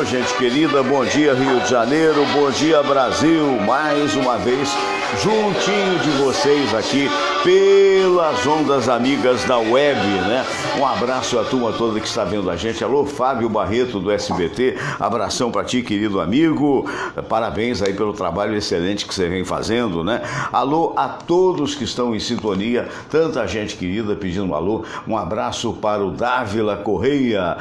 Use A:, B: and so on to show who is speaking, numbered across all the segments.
A: alô, gente querida, bom dia Rio de Janeiro, bom dia Brasil, mais uma vez juntinho de vocês aqui pelas ondas amigas da web, né? Um abraço à turma toda que está vendo a gente. Alô, Fábio Barreto do SBT, abração para ti, querido amigo, parabéns aí pelo trabalho excelente que você vem fazendo, né? Alô a todos que estão em sintonia, tanta gente querida pedindo um alô, um abraço para o Dávila Correia,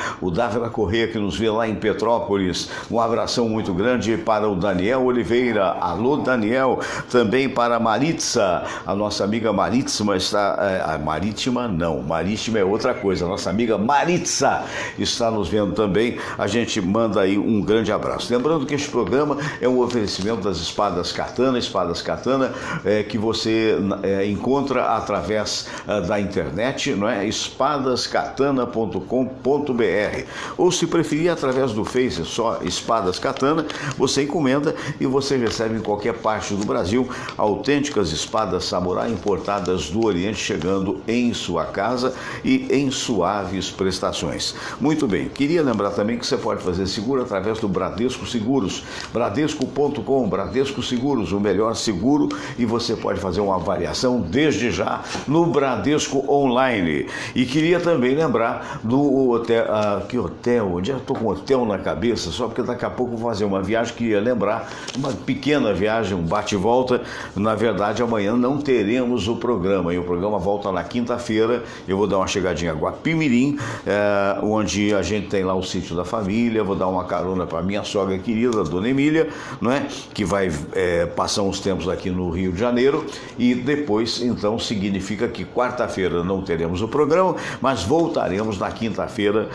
A: que nos vê lá em Petrópolis, um abração muito grande para o Daniel Oliveira, alô Daniel, também para a Maritza, a nossa amiga Marítima está, Marítima não, Marítima é outra coisa, a nossa amiga Maritza está nos vendo também, a gente manda aí um grande abraço. Lembrando que este programa é um oferecimento das Espadas Katana, que você encontra através da internet, não é? espadascatana.com.br, ou se preferir através do Face, só Espadas Katana, você encomenda e você recebe em qualquer parte do Brasil autênticas espadas samurai importadas do Oriente, chegando em sua casa e em suaves prestações. Muito bem, queria lembrar também que você pode fazer seguro através do Bradesco Seguros, bradesco.com, Bradesco Seguros, o melhor seguro, e você pode fazer uma avaliação desde já no Bradesco Online. E queria também lembrar do hotel, que hotel, onde eu estou com hotel na cabeça, só porque daqui a pouco vou fazer uma viagem, queria lembrar, uma pequena viagem, um bate e volta. Na verdade, amanhã não teremos o programa, e o programa volta na quinta-feira. Eu vou dar uma chegadinha a Guapimirim, onde a gente tem lá o sítio da família, vou dar uma carona para minha sogra querida, a Dona Emília, não é? Que vai passar uns tempos aqui no Rio de Janeiro, e depois, então, significa que quarta-feira não teremos o programa, mas voltaremos na quinta-feira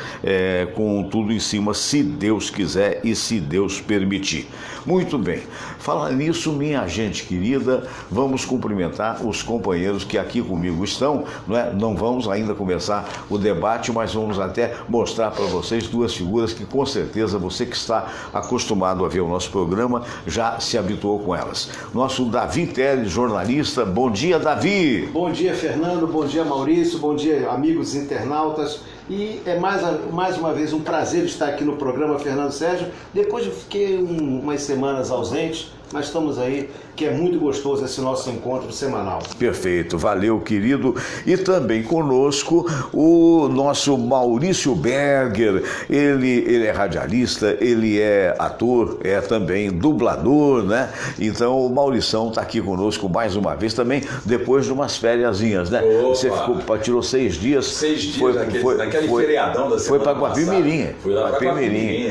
A: com tudo em cima, se Deus quiser e se Deus permitir. Muito bem, falar nisso, minha gente querida, vamos cumprimentar os companheiros que aqui comigo estão, não é? Não vamos ainda começar o debate, mas vamos até mostrar para vocês duas figuras que com certeza você que está acostumado a ver o nosso programa já se habituou com elas. Nosso Davi Teles, jornalista. Bom dia, Davi!
B: Bom dia, Fernando, bom dia, Maurício, bom dia, amigos internautas. E é mais uma vez um prazer estar aqui no programa, Fernando Sérgio. Depois eu fiquei umas semanas ausente, mas estamos aí, que é muito gostoso esse nosso encontro semanal.
A: Perfeito, valeu, querido. E também conosco o nosso Maurício Berger. Ele é radialista, ele é ator, é também dublador, né? Então o Maurição está aqui conosco mais uma vez também, depois de umas fériasinhas, né?
C: Opa.
A: Você ficou, tirou 6 dias.
C: 6 dias naquele feriadão da semana.
A: Foi para Guapimirim.
C: Fui lá para Guapimirim.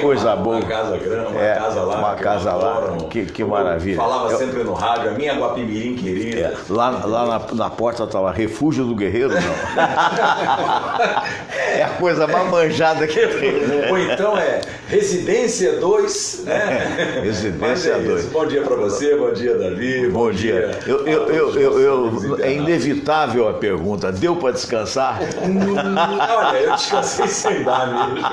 A: Coisa boa.
C: Uma casa grande, uma casa lá.
A: Uma casa lá. Que maravilha.
C: Falava sempre no rádio, a minha Guapimirim querida.
A: Lá na porta estava Refúgio do Guerreiro, não. É a coisa mais manjada que tem.
C: Ou então Residência 2, né?
A: Residência 2.
C: Bom dia para você, bom dia, Davi.
A: Bom dia. É inevitável a pergunta, deu para descansar?
C: Olha, eu descansei sem dar mesmo.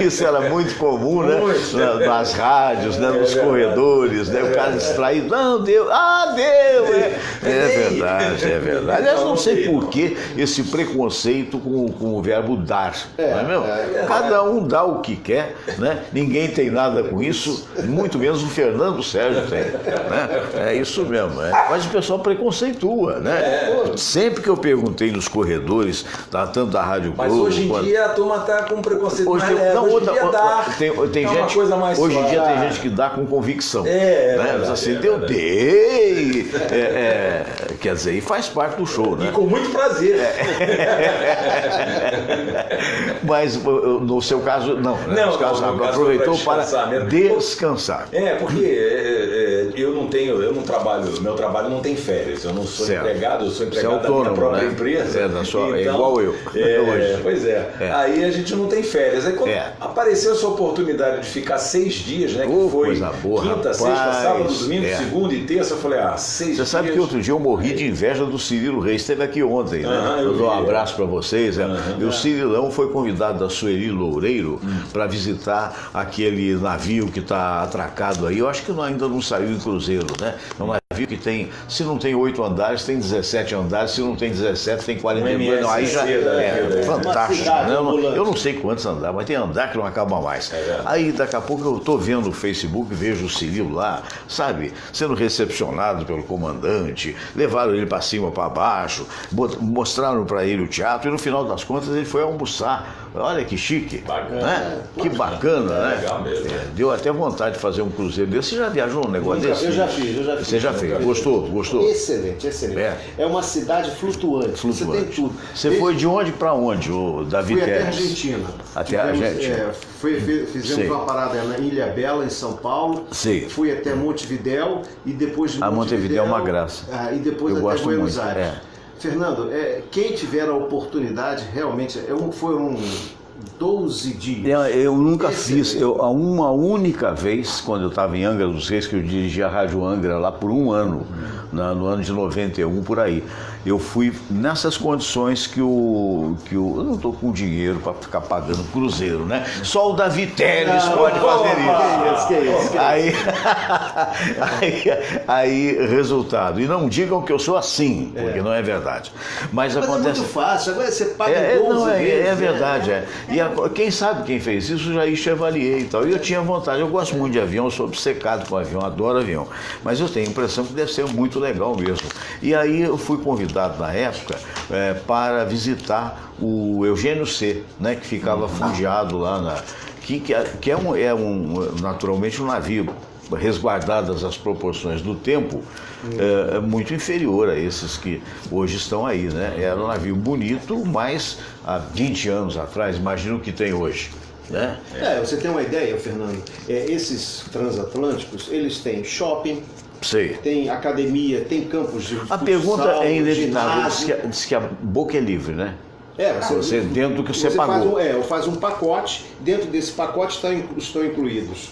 A: Isso era muito comum, né? Nas rádios, né? Nos corredores, né? O cara distraído, não, deu, deu! É verdade. Aliás, não sei por que esse preconceito com o verbo dar, não é mesmo? Cada um dá o que quer, né? Ninguém tem nada com isso, muito menos o Fernando Sérgio tem, né? É isso mesmo, mas o pessoal preconceitua, né? Sempre que eu perguntei nos corredores, tanto da Rádio Globo...
C: Mas hoje em dia a turma está com preconceito mais leve,
A: tem gente,
C: coisa mais
A: hoje em dia
C: suave.
A: tem gente que dá com convicção,
C: né?
A: Assim, dei, quer dizer, e faz parte do show, né?
C: E com muito prazer.
A: Mas no seu caso, não. No seu caso, aproveitou para descansar.
C: Porque eu não trabalho, meu trabalho não tem férias, eu não sou empregado, eu sou empregado da minha própria empresa.
A: É igual eu.
C: Hoje. Pois é. Aí a gente não tem férias. Aí quando apareceu essa oportunidade de ficar 6 dias, né? Que foi
A: coisa boa,
C: quinta,
A: rapaz,
C: sexta, sábado, domingo, segunda e terça, eu falei, 6 dias.
A: Você sabe que outro dia eu morri de inveja do Cirilo Reis, esteve aqui ontem, né? Eu dou um abraço para vocês. E o Cirilão foi convidado da Sueli Loureiro para visitar aquele navio que está atracado aí. Eu acho que ainda não saiu em cruzeiro, né? É um que tem, se não tem 8 andares, tem 17 andares, se não tem 17, tem 42. Não, aí já é fantástico. Né? Eu não sei quantos andares, mas tem andar que não acaba mais. Aí daqui a pouco eu estou vendo o Facebook, vejo o Cirilo lá, sabe, sendo recepcionado pelo comandante, levaram ele para cima, para baixo, mostraram para ele o teatro e no final das contas ele foi almoçar. Olha que chique,
C: bacana,
A: né? Que bacana, né?
C: Legal mesmo.
A: Deu até vontade de fazer um cruzeiro desse. Você já viajou num negócio desse?
B: Eu já fiz.
A: Você já fez? Gostou?
B: Excelente. É uma cidade flutuante. Você tem tudo.
A: Você foi de onde para onde, Davi Teles?
B: Fui até a Argentina.
A: Até a Argentina?
B: Fizemos uma parada na Ilha Bela, em São Paulo.
A: Sim.
B: Fui até Montevidéu e depois de
A: Montevidéu é uma graça.
B: E depois até Buenos Aires. Fernando, quem tiver a oportunidade, realmente, foram 12 dias.
A: Eu nunca fiz, uma única vez, quando eu estava em Angra dos Reis, que eu dirigi a Rádio Angra lá por um ano, no ano de 91, por aí. Eu fui nessas condições que eu não estou com dinheiro para ficar pagando cruzeiro, né? Só o Davi Teles pode fazer isso.
B: Que isso.
A: Aí, resultado. E não digam que eu sou assim, porque não é verdade. Mas acontece.
B: É muito fácil, agora você paga 12 vezes.
A: É verdade, E quem sabe quem fez isso, Jair Chevalier e tal. E eu tinha vontade, eu gosto muito de avião, eu sou obcecado com avião, adoro avião. Mas eu tenho a impressão que deve ser muito legal mesmo. E aí eu fui convidado na época para visitar o Eugênio C, né, que ficava fundeado lá que é naturalmente um navio, resguardadas as proporções do tempo, muito inferior a esses que hoje estão aí, né? Era um navio bonito, mas há 20 anos atrás, imagina o que tem hoje. Né?
B: Você tem uma ideia, Fernando? Esses transatlânticos, eles têm shopping,
A: sei,
B: tem academia, tem campos de futsal,
A: a pergunta é inevitável, diz que a boca é livre, né? Você dentro do que você pagou.
B: Faz um pacote, dentro desse pacote estão incluídos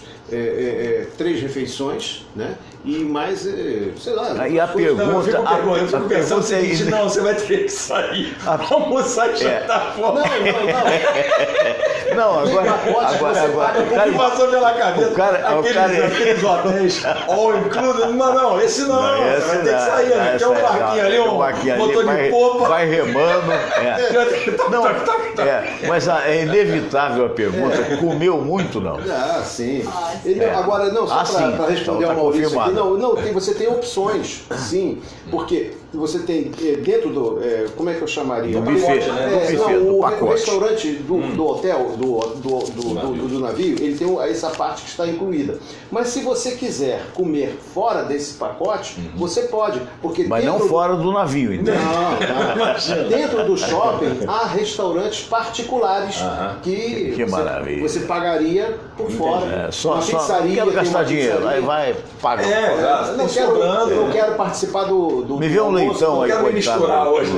B: 3 refeições, né? E mais, sei lá.
A: Aí a pergunta.
C: Eu fico pensando o seguinte: não, você vai ter que sair, almoçar e jantar fora.
A: Não, agora.
C: O que passou pela cabeça? Aqueles hotéis all inclusive. Não, esse não. Você vai ter que sair. Tem um barquinho ali, um motor de popa.
A: Vai remando. Mas é inevitável a pergunta: comeu muito, não?
B: Sim. Agora, não, só para responder ao Maurício aqui, você tem opções, sim, porque você tem dentro do, como é que eu chamaria?
A: Do buffet, né?
B: O restaurante do hotel, do navio, ele tem essa parte que está incluída. Mas se você quiser comer fora desse pacote, você pode.
A: Mas não fora do navio, então.
B: Não. Dentro do shopping, há restaurantes particulares que
A: maravilha.
B: Você pagaria por fora.
A: Só quero gastar dinheiro, aí vai pagar.
B: Não quero participar do
A: me vê um leitão aí,
C: coitado. Misturar hoje,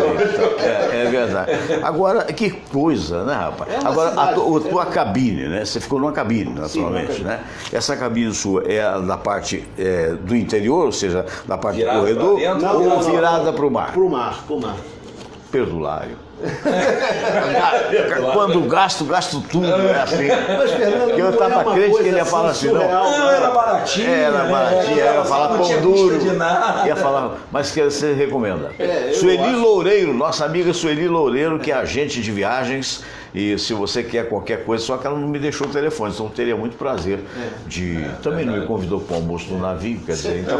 A: é verdade. Agora, que coisa, né, rapaz? Agora, a tua cabine, né? Você ficou numa cabine, naturalmente, né? Essa cabine sua é da parte do interior, ou seja, da parte do corredor, ou virada para o mar?
B: Para o mar.
A: Perdulário. Quando gasto tudo, é assim.
B: Mas, Fernando,
A: eu estava crente que ele ia falar assim,
C: não, era baratinho.
A: Ia falar pão duro. Ia falar, mas que você recomenda? Sueli Loureiro, nossa amiga Sueli Loureiro, que é agente de viagens. E se você quer qualquer coisa, só que ela não me deixou o telefone, então teria muito prazer de... Também não me convidou para o almoço no navio, quer dizer, então...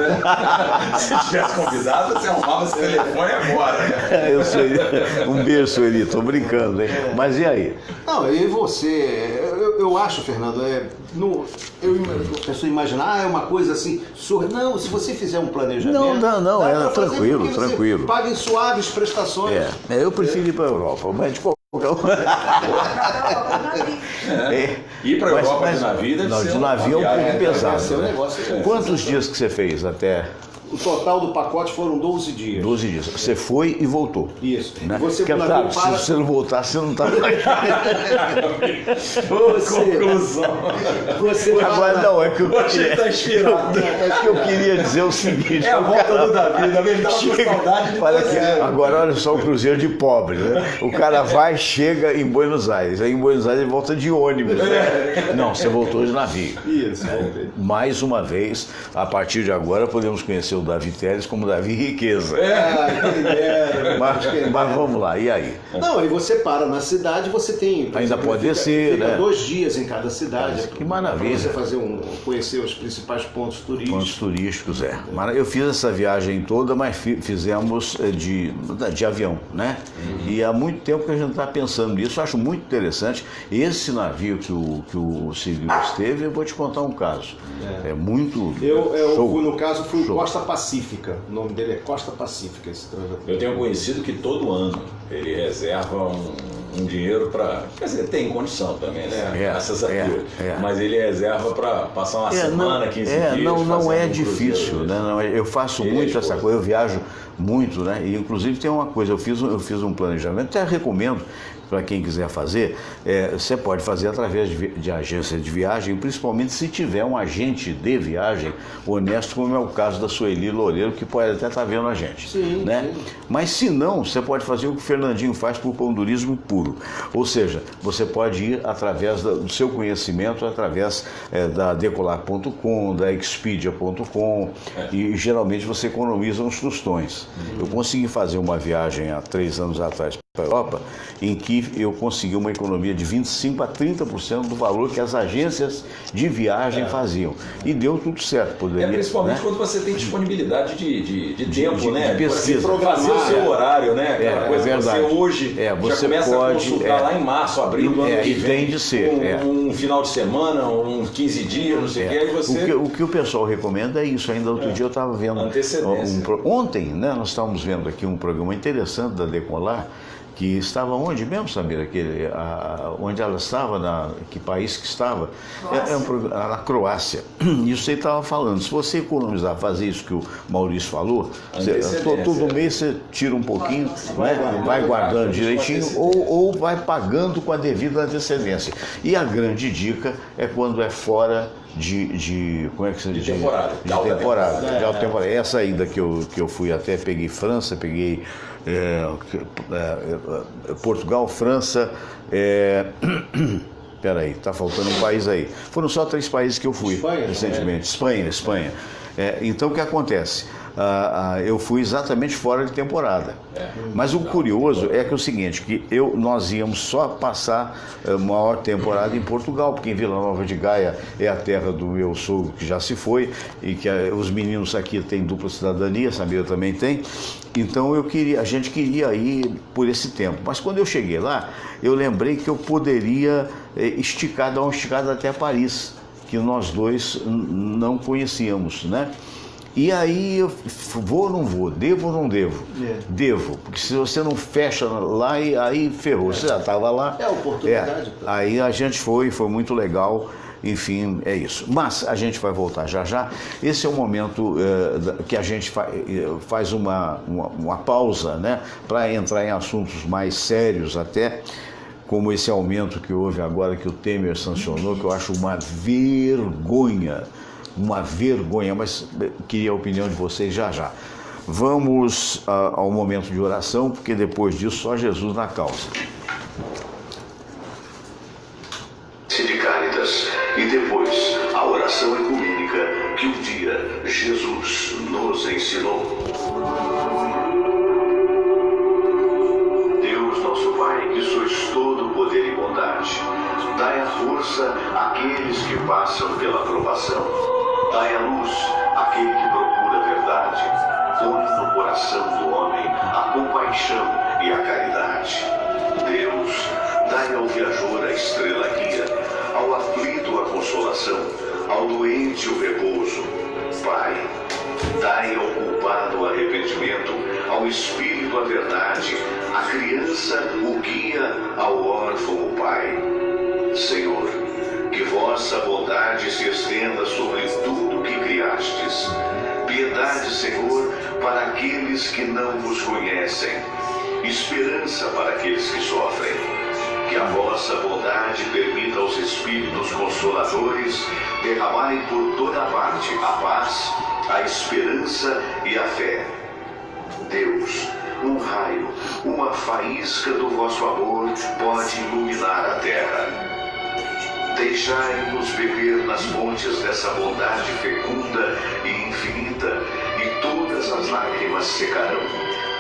C: Se tivesse convidado, você arrumava esse telefone agora.
B: Né?
A: Um beijo, Sueli, tô brincando, hein? Mas e aí?
B: Não, e você... Eu acho, Fernando, a pessoa imaginar, é uma coisa assim... Não, se você fizer um planejamento...
A: Não, tranquilo.
B: Paga em suaves prestações.
A: Eu prefiro ir para a Europa, mas de qualquer...
C: Ir para a Europa de navio deve ser
A: de navio é um pouco pesado.
B: Né?
A: Quantos dias que você fez até?
B: O total do pacote foram 12 dias.
A: 12 dias. Você foi e voltou.
B: Isso.
A: Né? Se você não voltar, você não está aqui. Agora não, é que eu queria dizer o seguinte.
C: É a volta do Davi, Davi dá uma saudade.
A: Agora olha só o cruzeiro de pobre, né? O cara vai, chega em Buenos Aires. Aí em Buenos Aires ele volta de ônibus. Né? Não, você voltou de navio.
B: Isso.
A: Mais uma vez, a partir de agora podemos conhecer seu Davi Teles como Davi Riqueza. Mas vamos lá, e aí?
B: Não, aí você para na cidade, você tem...
A: Ainda pode descer,
B: fica
A: né?
B: 2 dias em cada cidade.
A: Que maravilha.
B: Para você conhecer os principais pontos turísticos.
A: Pontos turísticos, Eu fiz essa viagem toda, mas fizemos de avião, né? E há muito tempo que a gente está pensando nisso. Eu acho muito interessante. Esse navio que o Silvio esteve, eu vou te contar um caso. É muito show.
B: No caso, fui o Costa Pacífica. O nome dele é Costa Pacífica, esse trajeto.
C: Eu tenho conhecido que todo ano ele reserva um dinheiro para... Quer dizer, tem condição também, né? Graças a Deus. Mas ele reserva para passar uma semana, 15 dias.
A: Não é difícil, né? Eu faço muito essa coisa, eu viajo muito, né? E inclusive tem uma coisa, eu fiz um planejamento, até recomendo para quem quiser fazer, você pode fazer através de agência de viagem, principalmente se tiver um agente de viagem honesto, como é o caso da Sueli Loureiro, que pode até estar vendo a gente.
B: Sim,
A: né?
B: sim.
A: Mas se não, você pode fazer o que o Fernandinho faz por Pondurismo Puro. Ou seja, você pode ir através do seu conhecimento, através da Decolar.com, da Expedia.com, e geralmente você economiza uns tostões. Eu consegui fazer uma viagem há 3 anos atrás para a Europa, em que eu consegui uma economia de 25% a 30% do valor que as agências de viagem faziam. E deu tudo certo. Poderia,
C: principalmente quando você tem disponibilidade de tempo, né?
A: De pesquisa.
C: Fazer o seu horário, né?
A: É verdade.
C: Você hoje
A: você
C: já começa
A: pode,
C: a consultar lá em março, abril do ano que vem.
A: Tem de ser.
C: Um final de semana, uns 15 dias, não sei o que, aí você...
A: O que o pessoal recomenda é isso. Ainda outro dia eu estava vendo... Ontem, né, nós estávamos vendo aqui um programa interessante da Decolar, que estava onde mesmo, Samira? Onde ela estava, que país que estava? Na Croácia. Isso aí estava falando. Se você economizar, fazer isso que o Maurício falou, todo mês você tira um pouquinho, vai guardando direitinho ou vai pagando com a devida antecedência. E a grande dica é quando é fora como é que se diz? De temporada. De alta temporada. Essa ida que eu fui até, peguei França, peguei Portugal, França, peraí, tá faltando um país aí. Foram só 3 países que eu fui recentemente. Espanha. Então o que acontece? Eu fui exatamente fora de temporada. Mas o curioso é que é o seguinte, que nós íamos só passar a maior temporada em Portugal, porque em Vila Nova de Gaia é a terra do meu sogro que já se foi, e que os meninos aqui têm dupla cidadania, a Samira também tem. Então a gente queria ir por esse tempo. Mas quando eu cheguei lá, eu lembrei que eu poderia dar uma esticada até Paris, que nós dois não conhecíamos, né? E aí eu vou ou não vou, devo ou não devo? Devo, porque se você não fecha lá, aí ferrou. Você já estava lá.
B: É a oportunidade.
A: Aí a gente foi muito legal. Enfim, é isso. Mas a gente vai voltar já. Esse é o momento que a gente faz uma pausa, né, para entrar em assuntos mais sérios até, como esse aumento que houve agora, que o Temer sancionou, que eu acho uma vergonha, mas queria a opinião de vocês já. Vamos ao momento de oração, porque depois disso só Jesus na causa.
D: De Cáritas, e depois a oração ecumênica que um dia Jesus nos ensinou. Deus nosso Pai, que sois todo poder e bondade, dai a força àqueles que passam pela provação, dai a luz àquele que procura a verdade, põe no coração do homem a compaixão e a caridade. Deus, dai ao viajor a estrela guia, ao aflito a consolação, ao doente o repouso. Pai, dai ao culpado o arrependimento, ao espírito a verdade, à criança o guia, ao órfão o Pai. Senhor, que vossa bondade se estenda sobre tudo que criastes. Piedade, Senhor, para aqueles que não vos conhecem. Esperança para aqueles que sofrem. Que a vossa bondade permita aos Espíritos Consoladores derramarem por toda parte a paz, a esperança e a fé. Deus, um raio, uma faísca do vosso amor pode iluminar a terra. Deixai-nos beber nas fontes dessa bondade fecunda e infinita, e todas as lágrimas secarão,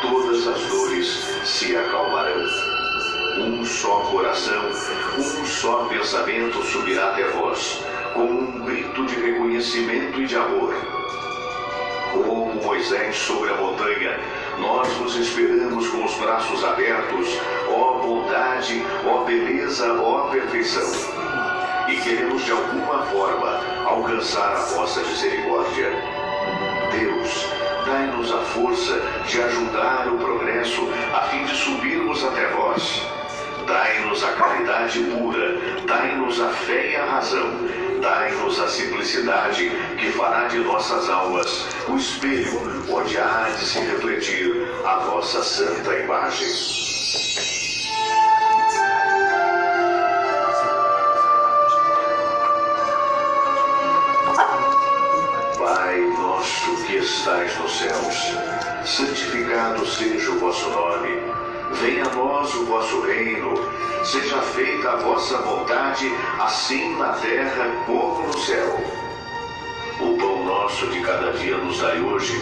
D: todas as dores se acalmarão. Um só coração, um só pensamento subirá até vós, como um grito de reconhecimento e de amor. Como Moisés sobre a montanha, nós vos esperamos com os braços abertos, ó bondade, ó beleza, ó perfeição. E queremos de alguma forma alcançar a vossa misericórdia. Deus, dai-nos a força de ajudar o progresso a fim de subirmos até vós. Dai-nos a caridade pura, dai-nos a fé e a razão, dai-nos a simplicidade que fará de nossas almas o espelho onde há de se refletir a vossa santa imagem. Pai nosso que estais nos céus, santificado seja o vosso nome. Venha a nós o vosso reino, seja feita a vossa vontade, assim na terra como no céu. O pão nosso de cada dia nos dai hoje.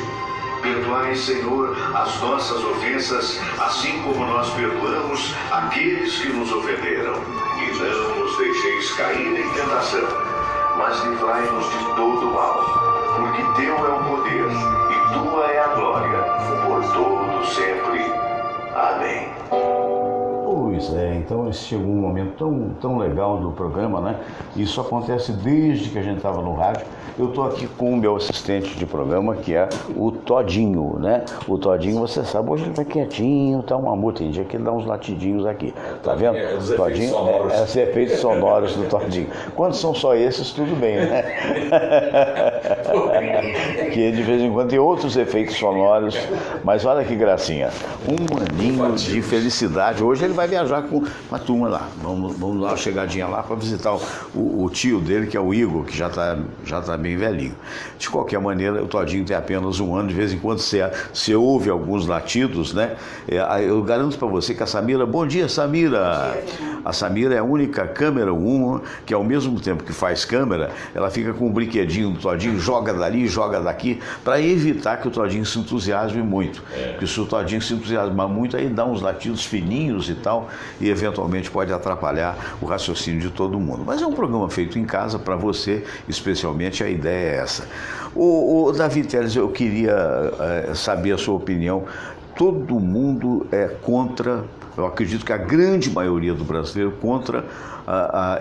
D: Perdoai, Senhor, as nossas ofensas, assim como nós perdoamos aqueles que nos ofenderam. E não nos deixeis cair em tentação, mas livrai-nos de todo mal, porque teu é o poder e tua é a glória, por todo sempre. Amém.
A: Pois é, então esse chegou um momento tão legal do programa, né? Isso acontece desde que a gente estava no rádio. Eu estou aqui com o meu assistente de programa, que é o Todinho, né? O Todinho, você sabe, hoje ele vai quietinho, tá um amor, tem dia que ele dá uns latidinhos aqui, tá vendo?
C: Os
A: Todinho,
C: efeitos
A: efeitos sonoros do Todinho. Quando são só esses, tudo bem, né? Que de vez em quando tem outros efeitos sonoros, mas olha que gracinha. Um aninho de felicidade. Hoje ele vai viajar com a turma lá. Vamos dar uma chegadinha lá para visitar o tio dele, que é o Igor, que já tá bem velhinho. De qualquer maneira, o Todinho tem apenas um ano. De vez em quando você ouve alguns latidos, né? Eu garanto para você que a Samira... Bom dia, Samira! A Samira é a única câmera woman que, ao mesmo tempo que faz câmera, ela fica com o brinquedinho do Todinho, joga dali, joga daqui, para evitar que o Todinho se entusiasme muito. Porque se o Todinho se entusiasmar muito, aí dá uns latidos fininhos e tal, e eventualmente pode atrapalhar o raciocínio de todo mundo. Mas é um programa feito em casa para você, especialmente, a ideia é essa. O Davi Teles, eu queria saber a sua opinião. Todo mundo é contra, eu acredito que a grande maioria do brasileiro, contra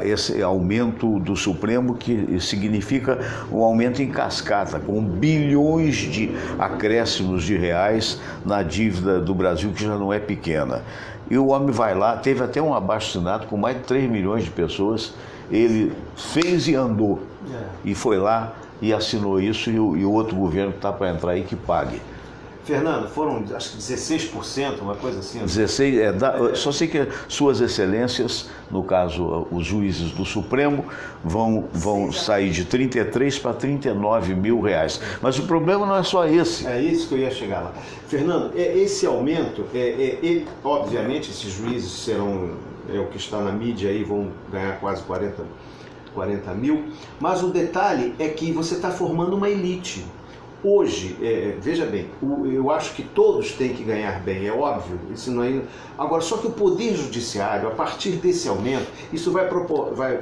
A: esse aumento do Supremo, que significa um aumento em cascata, com bilhões de acréscimos de reais na dívida do Brasil, que já não é pequena. E o homem vai lá, teve até um abaixo-assinado com mais de 3 milhões de pessoas, ele fez e andou, e foi lá e assinou isso, e o outro governo que está para entrar aí que pague.
B: Fernando, foram acho que 16%, uma coisa assim.
A: 16, só sei que suas excelências, no caso os juízes do Supremo, vão sair de 33 para 39 mil reais. Mas o problema não é só esse.
B: É isso que eu ia chegar lá. Fernando, esse aumento, obviamente esses juízes serão, é o que está na mídia aí, vão ganhar quase 40 mil, mas o detalhe é que você está formando uma elite. Hoje, veja bem, eu acho que todos têm que ganhar bem, é óbvio. Isso não é... Agora, só que o Poder Judiciário, a partir desse aumento, isso vai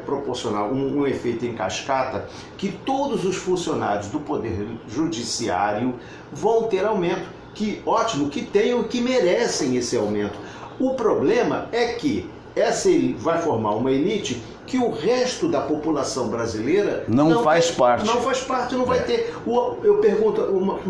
B: proporcionar um efeito em cascata, que todos os funcionários do Poder Judiciário vão ter aumento, que ótimo, que tenham, que merecem esse aumento. O problema é que essa vai formar uma elite que o resto da população brasileira
A: não faz parte.
B: Não faz parte, não vai ter. Eu pergunto,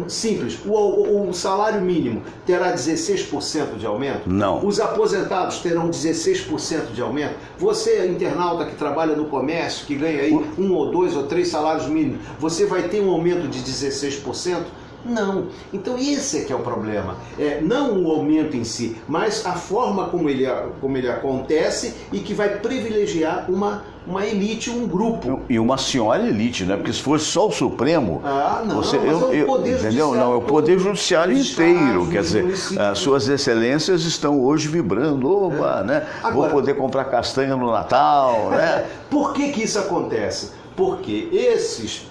B: simples, o salário mínimo terá 16% de aumento?
A: Não.
B: Os aposentados terão 16% de aumento? Você, internauta que trabalha no comércio, que ganha aí 1 ou 2 ou 3 salários mínimos, você vai ter um aumento de 16%? Não. Então esse é que é o problema. Não o aumento em si, mas a forma como ele acontece e que vai privilegiar uma elite, um grupo.
A: E uma senhora elite, né? Porque se fosse só o Supremo...
B: não,
A: você,
B: mas é o Poder Judiciário.
A: Não, é o Poder Judiciário inteiro. Quer dizer, suas excelências estão hoje vibrando. Opa, né? Agora, vou poder comprar castanha no Natal, né?
B: Por que isso acontece? Porque esses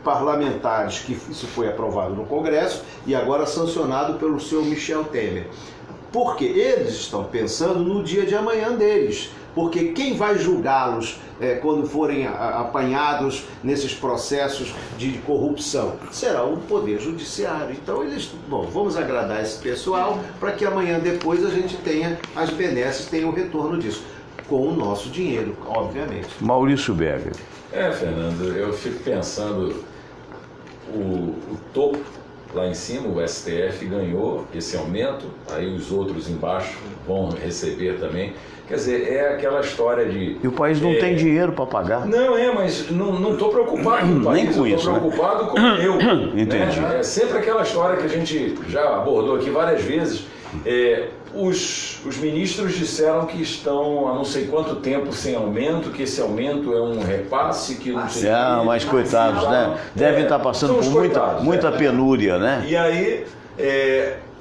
B: parlamentares que isso foi aprovado no Congresso e agora sancionado pelo senhor Michel Temer. Porque eles estão pensando no dia de amanhã deles. Porque quem vai julgá-los quando forem apanhados nesses processos de corrupção? Será o Poder Judiciário. Então eles, vamos agradar esse pessoal para que amanhã depois a gente tenha as benesses, tenha o retorno disso. Com o nosso dinheiro, obviamente.
A: Maurício Berger.
C: Fernando, eu fico pensando, o topo lá em cima, o STF ganhou esse aumento, aí os outros embaixo vão receber também. Quer dizer, é aquela história de...
A: E o país não tem dinheiro para pagar.
C: Não, mas não estou preocupado com o país,
A: nem com isso,
C: estou preocupado com eu.
A: Entendi.
C: Né? É sempre aquela história que a gente já abordou aqui várias vezes. Os ministros disseram que estão há não sei quanto tempo sem aumento, que esse aumento é um repasse, que não sei o que.
A: Mas coitados, né? Devem estar passando por muita penúria, né?
C: E aí,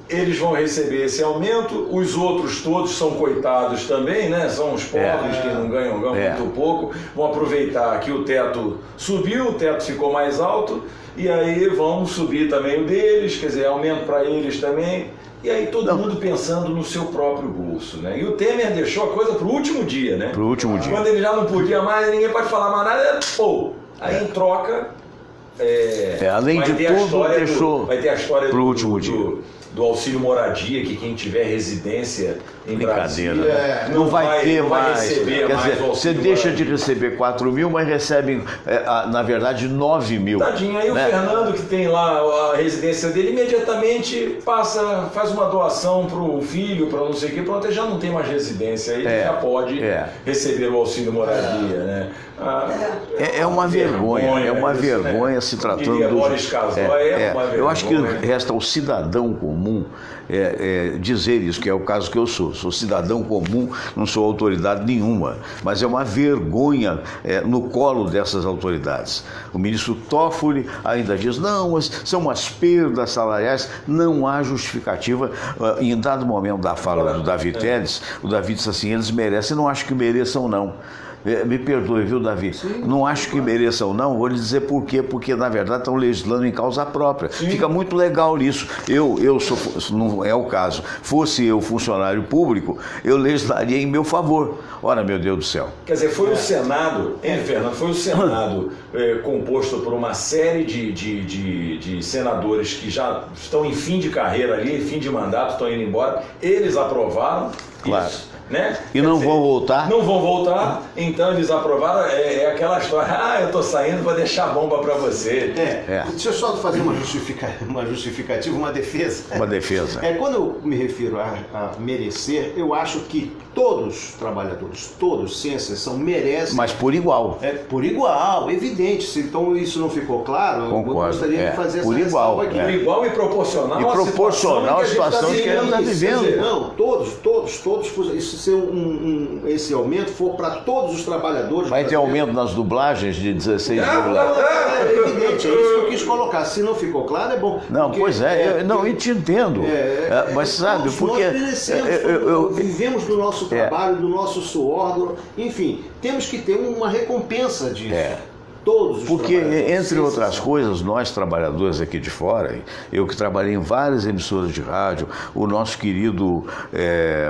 C: eles vão receber esse aumento, os outros todos são coitados também, né? São os pobres que não ganham muito pouco, vão aproveitar que o teto subiu, o teto ficou mais alto, e aí vão subir também o deles, quer dizer, aumento para eles também. E aí todo mundo pensando no seu próprio bolso, né? E o Temer deixou a coisa pro último dia, né?
A: Pro último dia.
C: Quando ele já não podia mais, ninguém pode falar mais nada, aí em troca...
A: além de tudo, deixou
C: vai ter a história
A: pro último dia.
C: Do auxílio moradia, que quem tiver residência em Brasília
A: não vai ter mais.
C: Receber
A: Quer
C: mais
A: dizer, você deixa de receber 4 mil, mas recebe, na verdade, 9 mil.
C: Tadinho, aí
A: né?
C: O Fernando, que tem lá a residência dele, imediatamente faz uma doação para o filho, para não sei o que, pronto, ele já não tem mais residência, aí ele já pode receber o auxílio moradia, né?
A: É uma vergonha se tratando do...
C: uma vergonha.
A: Eu acho que resta ao cidadão comum dizer isso, que é o caso que eu sou. Sou cidadão comum, não sou autoridade nenhuma, mas é uma vergonha no colo dessas autoridades. O ministro Toffoli ainda diz, não, mas são umas perdas salariais, não há justificativa. Em dado momento da fala do Davi Telles, o Davi disse assim, eles merecem, não acho que mereçam não. Me perdoe, viu, Davi?
B: Sim.
A: Não acho que mereçam, não. Vou lhe dizer por quê. Porque, na verdade, estão legislando em causa própria. Sim. Fica muito legal isso. Eu sou, não é o caso. Fosse eu funcionário público, eu legislaria em meu favor. Ora, meu Deus do céu.
C: Quer dizer, foi o Senado, Fernando, foi o Senado composto por uma série de senadores que já estão em fim de carreira ali, fim de mandato, estão indo embora. Eles aprovaram isso. Né?
A: E não vão voltar?
C: Não vão voltar, então eles aprovaram, aquela história, eu tô saindo para deixar a bomba para você.
B: Deixa eu só fazer uma justificativa, uma defesa.
A: Uma defesa.
B: Quando eu me refiro a merecer, eu acho que todos os trabalhadores, todos, sem exceção, merecem.
A: Mas por igual.
B: Por igual, evidente. Se então isso não ficou claro,
A: concordo.
B: Eu gostaria de fazer
A: por
B: essa
A: igual,
B: aqui.
C: Por igual e proporcional.
A: E proporcional à situação que ele está vivendo.
B: Não, todos. Isso se esse aumento for para todos os trabalhadores.
A: Vai ter aumento nas dublagens de 16
B: É evidente, é isso que eu quis colocar. Se não ficou claro, é bom.
A: Não, porque, pois eu te entendo. Mas sabe, porque
B: nós vivemos do nosso trabalho, do nosso suor, enfim, temos que ter uma recompensa disso. Todos os
A: porque, entre outras coisas, nós trabalhadores aqui de fora, eu que trabalhei em várias emissoras de rádio, o nosso querido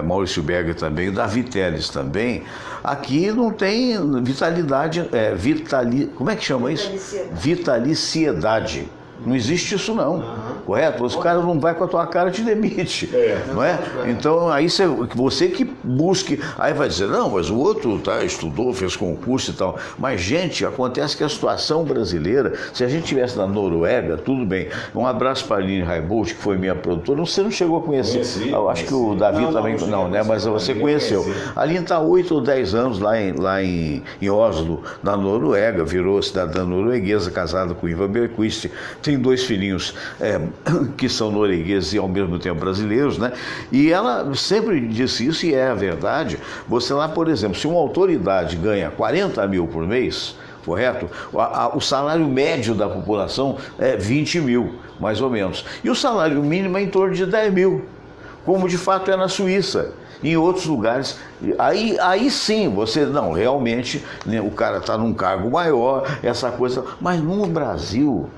A: Maurício Berger também, o Davi Telles também, aqui não tem vitalidade, como é que chama isso? Vitaliciedade. Não existe isso não, correto? Os caras não vai com a tua cara e te demite, não é? Então aí você que busque, aí vai dizer, não, mas o outro estudou, fez concurso e tal. Mas gente, acontece que a situação brasileira, se a gente estivesse na Noruega, tudo bem. Um abraço para a Aline Raibold, que foi minha produtora, você não chegou a conhecer, acho que o Davi também não, né? Mas você conheceu. A Aline está 8 ou 10 anos lá em Oslo, na Noruega, virou cidadã norueguesa, casada com Ivan Berquist. Tem 2 filhinhos que são noruegueses e ao mesmo tempo brasileiros, né? E ela sempre disse isso e é a verdade. Você lá, por exemplo, se uma autoridade ganha 40 mil por mês, correto? O salário médio da população é 20 mil, mais ou menos. E o salário mínimo é em torno de 10 mil, como de fato é na Suíça. Em outros lugares, aí sim, você, não, realmente, né, o cara está num cargo maior, essa coisa, mas num Brasil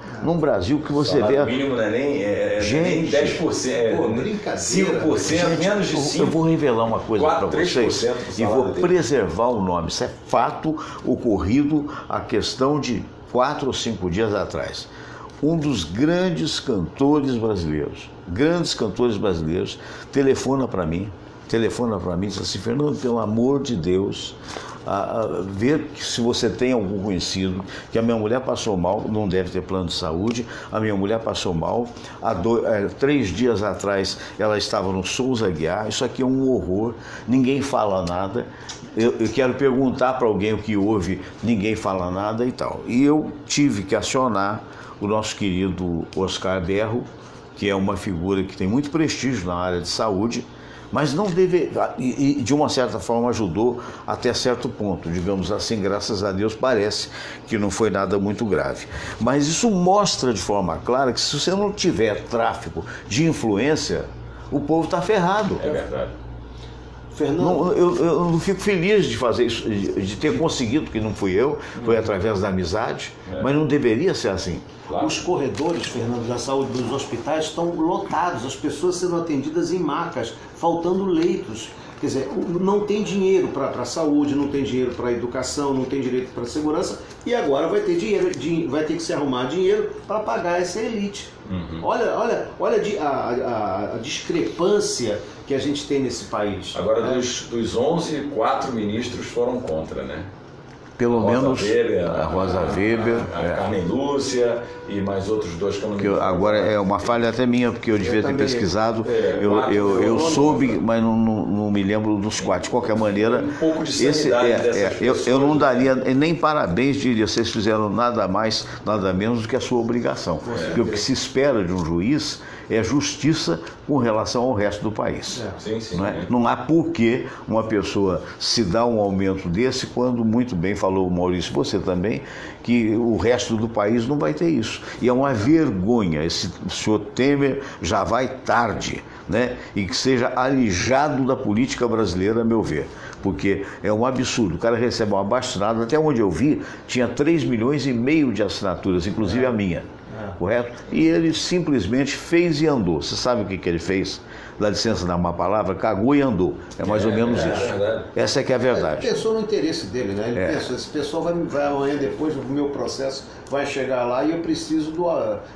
A: que você vê...
C: O mínimo não é nem 10%,
B: brincadeira.
C: 5%, menos de 5%.
A: Eu vou revelar uma coisa para vocês e vou preservar o nome. Isso é fato ocorrido a questão de 4 ou 5 dias atrás. Um dos grandes cantores brasileiros, telefona para mim e diz assim: Fernando, pelo amor de Deus, ver se você tem algum conhecido, que a minha mulher passou mal, não deve ter plano de saúde, a minha mulher passou mal, 3 dias atrás ela estava no Souza Aguiar, isso aqui é um horror, ninguém fala nada, eu quero perguntar para alguém o que houve, ninguém fala nada e tal. E eu tive que acionar o nosso querido Oscar Berro, que é uma figura que tem muito prestígio na área de saúde, mas não deve, e de uma certa forma ajudou até certo ponto, digamos assim, graças a Deus parece que não foi nada muito grave. Mas isso mostra de forma clara que se você não tiver tráfico de influência, o povo está ferrado.
C: É verdade.
B: Fernando,
A: eu não fico feliz de fazer isso, de ter conseguido, que não fui eu, foi através da amizade, mas não deveria ser assim.
C: Claro.
B: Os corredores, Fernando, da saúde dos hospitais estão lotados, as pessoas sendo atendidas em macas, faltando leitos. Quer dizer, não tem dinheiro para a saúde, não tem dinheiro para a educação, não tem direito para a segurança, e agora vai ter que se arrumar dinheiro para pagar essa elite. Olha a discrepância que a gente tem nesse país.
C: Agora, dos 11, 4 ministros foram contra, né?
A: Pelo menos
C: a Rosa Weber, a Carmen Lúcia e mais outros 2 que eu não me lembro.
A: Agora é uma falha até minha, porque eu devia ter pesquisado, eu soube, mas não me lembro dos 4. De qualquer maneira,
C: um pouco de sanidade dessas pessoas,
A: eu não daria nem parabéns, diria, vocês fizeram nada mais, nada menos do que a sua obrigação. Porque o que se espera de um juiz é justiça com relação ao resto do país. Não há por que uma pessoa se dar um aumento desse, quando muito bem falou o Maurício, você também, que o resto do país não vai ter isso. E é uma vergonha, esse senhor Temer já vai tarde, né? E que seja alijado da política brasileira, a meu ver. Porque é um absurdo, o cara recebe uma abaixo-assinado, até onde eu vi, tinha 3,5 milhões de assinaturas, inclusive a minha. Correto? E ele simplesmente fez e andou. Você sabe o que ele fez? Dá licença dar uma palavra, cagou e andou. É mais ou menos isso. Essa é que é a verdade.
B: Ele pensou no interesse dele, né? Ele pensou, esse pessoal vai amanhã, depois do meu processo, vai chegar lá e eu preciso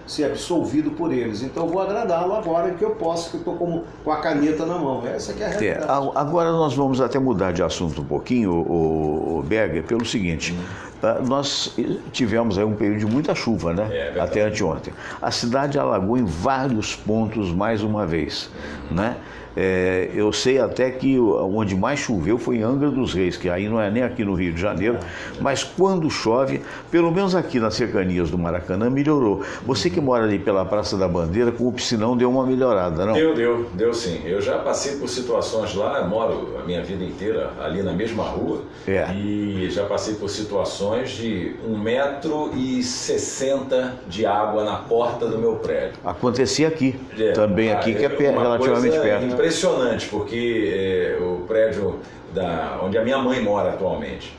B: ser absolvido por eles. Então eu vou agradá-lo agora que eu posso, que eu estou com a caneta na mão. Essa que é a realidade.
A: Agora nós vamos até mudar de assunto um pouquinho, o Berger, pelo seguinte. Nós tivemos aí um período de muita chuva, né? Até anteontem. A cidade alagou em vários pontos mais uma vez, né? Eu sei até que onde mais choveu foi em Angra dos Reis, que aí não é nem aqui no Rio de Janeiro, mas quando chove, pelo menos aqui nas cercanias do Maracanã, melhorou. Você que mora ali pela Praça da Bandeira, com o piscinão deu uma melhorada, não?
C: Deu sim. Eu já passei por situações lá, eu moro a minha vida inteira ali na mesma rua, e já passei por situações de 1,60 m de água na porta do meu prédio.
A: Acontecia aqui, também aqui, que é relativamente perto.
C: Impressionante, porque o prédio onde a minha mãe mora atualmente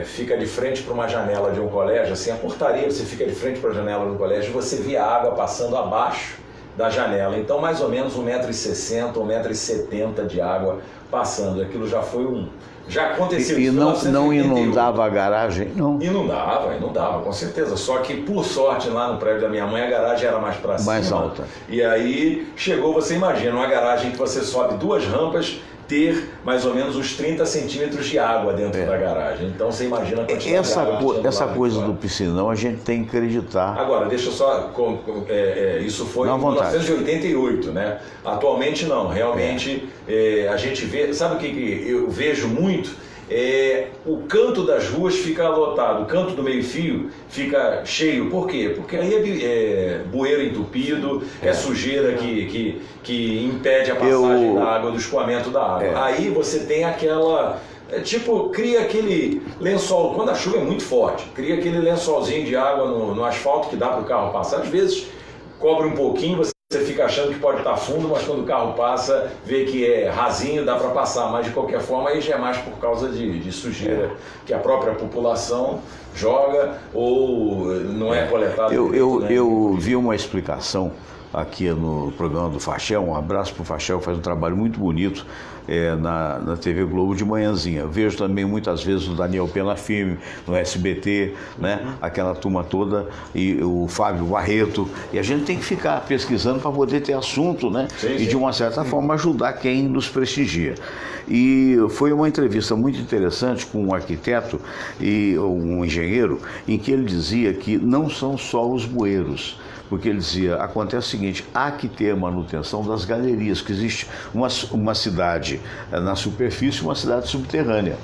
C: fica de frente para uma janela de um colégio, assim, a portaria, você fica de frente para a janela do colégio e você vê a água passando abaixo da janela. Então, mais ou menos 1,60 m, 1,70 m de água passando. Aquilo já foi já aconteceu.
A: E não inundava a garagem, não?
C: Inundava, com certeza. Só que, por sorte, lá no prédio da minha mãe, a garagem era mais para cima.
A: Mais alta.
C: E aí, você imagina, uma garagem que você sobe 2 rampas, ter mais ou menos uns 30 centímetros de água dentro da garagem. Então, você imagina a quantidade
A: essa coisa do piscinão, a gente tem que acreditar.
C: Agora, deixa eu só... isso foi em 1988, né? Atualmente, não. Realmente, a gente vê... Sabe o que eu vejo muito? O canto das ruas fica lotado, o canto do meio-fio fica cheio. Por quê? Porque aí é bueiro entupido, sujeira que impede a passagem da água, do escoamento da água. Aí você tem aquela... cria aquele lençol, quando a chuva é muito forte, cria aquele lençolzinho de água no asfalto que dá para o carro passar. Às vezes cobre um pouquinho, você Você fica achando que pode estar fundo, mas quando o carro passa, vê que é rasinho, dá para passar. Mas de qualquer forma, aí já é mais por causa de sujeira que a própria população joga ou não é coletada.
A: Eu vi uma explicação aqui no programa do Fachel, um abraço para o Fachel, faz um trabalho muito bonito na TV Globo de manhãzinha. Eu vejo também muitas vezes o Daniel Pena Firme, no SBT, né? Aquela turma toda, e o Fábio Barreto, e a gente tem que ficar pesquisando para poder ter assunto, né? Sim. E de uma certa forma ajudar quem nos prestigia. E foi uma entrevista muito interessante com um arquiteto e um engenheiro, em que ele dizia que não são só os bueiros, porque ele dizia, acontece o seguinte, há que ter manutenção das galerias, que existe uma cidade na superfície e uma cidade subterrânea.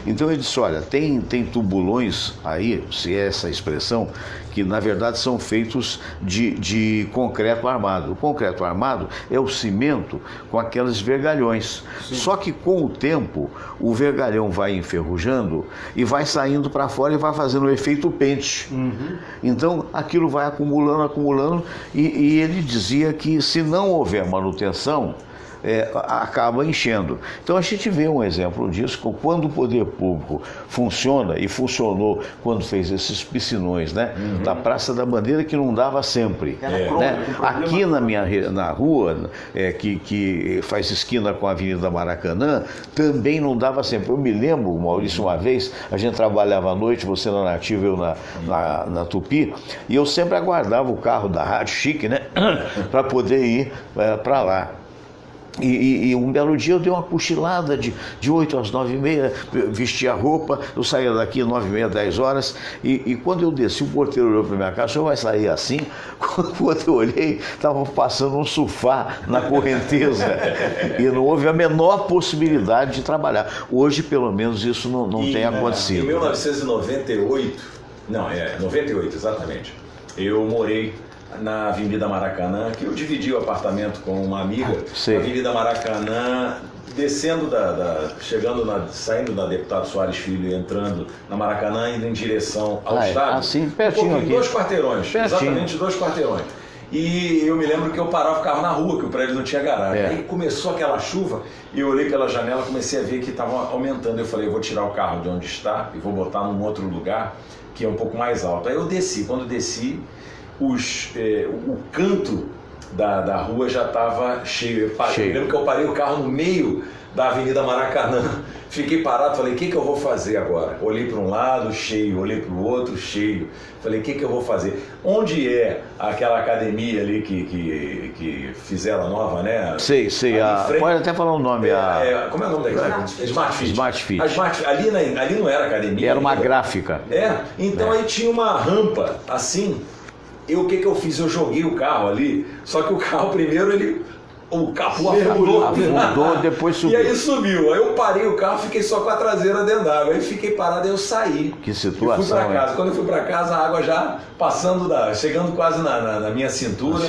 A: Então ele disse, olha, tem tubulões aí, se é essa expressão, que na verdade são feitos de concreto armado. O concreto armado é o cimento com aqueles vergalhões. Sim. Só que com o tempo, o vergalhão vai enferrujando e vai saindo para fora e vai fazendo o efeito pente. Uhum. Então aquilo vai acumulando e ele dizia que se não houver manutenção, acaba enchendo. Então a gente vê um exemplo disso, quando o poder público funciona, e funcionou quando fez esses piscinões, né? Uhum. Da Praça da Bandeira, que não dava sempre. Né? Aqui na rua, que faz esquina com a Avenida Maracanã, também não dava sempre. Eu me lembro, Maurício, uma vez, a gente trabalhava à noite, você na Nativa, eu na Tupi, e eu sempre aguardava o carro da Rádio Chique, né? Para poder ir para lá. E um belo dia eu dei uma cochilada de 8 às 9h30, vesti a roupa, eu saía daqui 9h30, 10 horas, e quando eu desci, o porteiro olhou para minha casa, o senhor vai sair assim? Quando eu olhei, estava passando um sofá na correnteza, e não houve a menor possibilidade de trabalhar. Hoje, pelo menos, isso não tem acontecido.
C: Em 1998, 98 exatamente, eu morei na Avenida Maracanã, que eu dividi o apartamento com uma amiga. Na Avenida Maracanã, descendo saindo da Deputado Soares Filho e entrando na Maracanã, indo em direção ao estádio.
A: Assim, pertinho aqui.
C: 2 quarteirões,
A: pertinho.
C: Exatamente 2 quarteirões. E eu me lembro que eu parava o carro na rua, que o prédio não tinha garagem. Aí começou aquela chuva e eu olhei pela janela e comecei a ver que estava aumentando. Eu falei, eu vou tirar o carro de onde está e vou botar num outro lugar que é um pouco mais alto. Aí eu desci. Quando desci, o canto da rua já estava cheio. Eu lembro que eu parei o carro no meio da Avenida Maracanã, fiquei parado, falei, o que eu vou fazer agora? Olhei para um lado, cheio, olhei para o outro, cheio. Falei, o que eu vou fazer? Onde é aquela academia ali que fizeram nova, né?
A: Sei, pode até falar o nome.
C: Como é o nome daquela? Smart Fit.
A: Smart Fit.
C: Ali não era academia.
A: Era uma gráfica.
C: Então aí tinha uma rampa assim. O que eu fiz? Eu joguei o carro ali, só que o carro primeiro o capô
A: afundou, depois subiu.
C: E aí subiu. Aí eu parei o carro, fiquei só com a traseira dentro d'água. Aí fiquei parado, aí eu saí.
A: Que situação.
C: E fui pra casa. Quando eu fui pra casa, a água já chegando quase na minha cintura.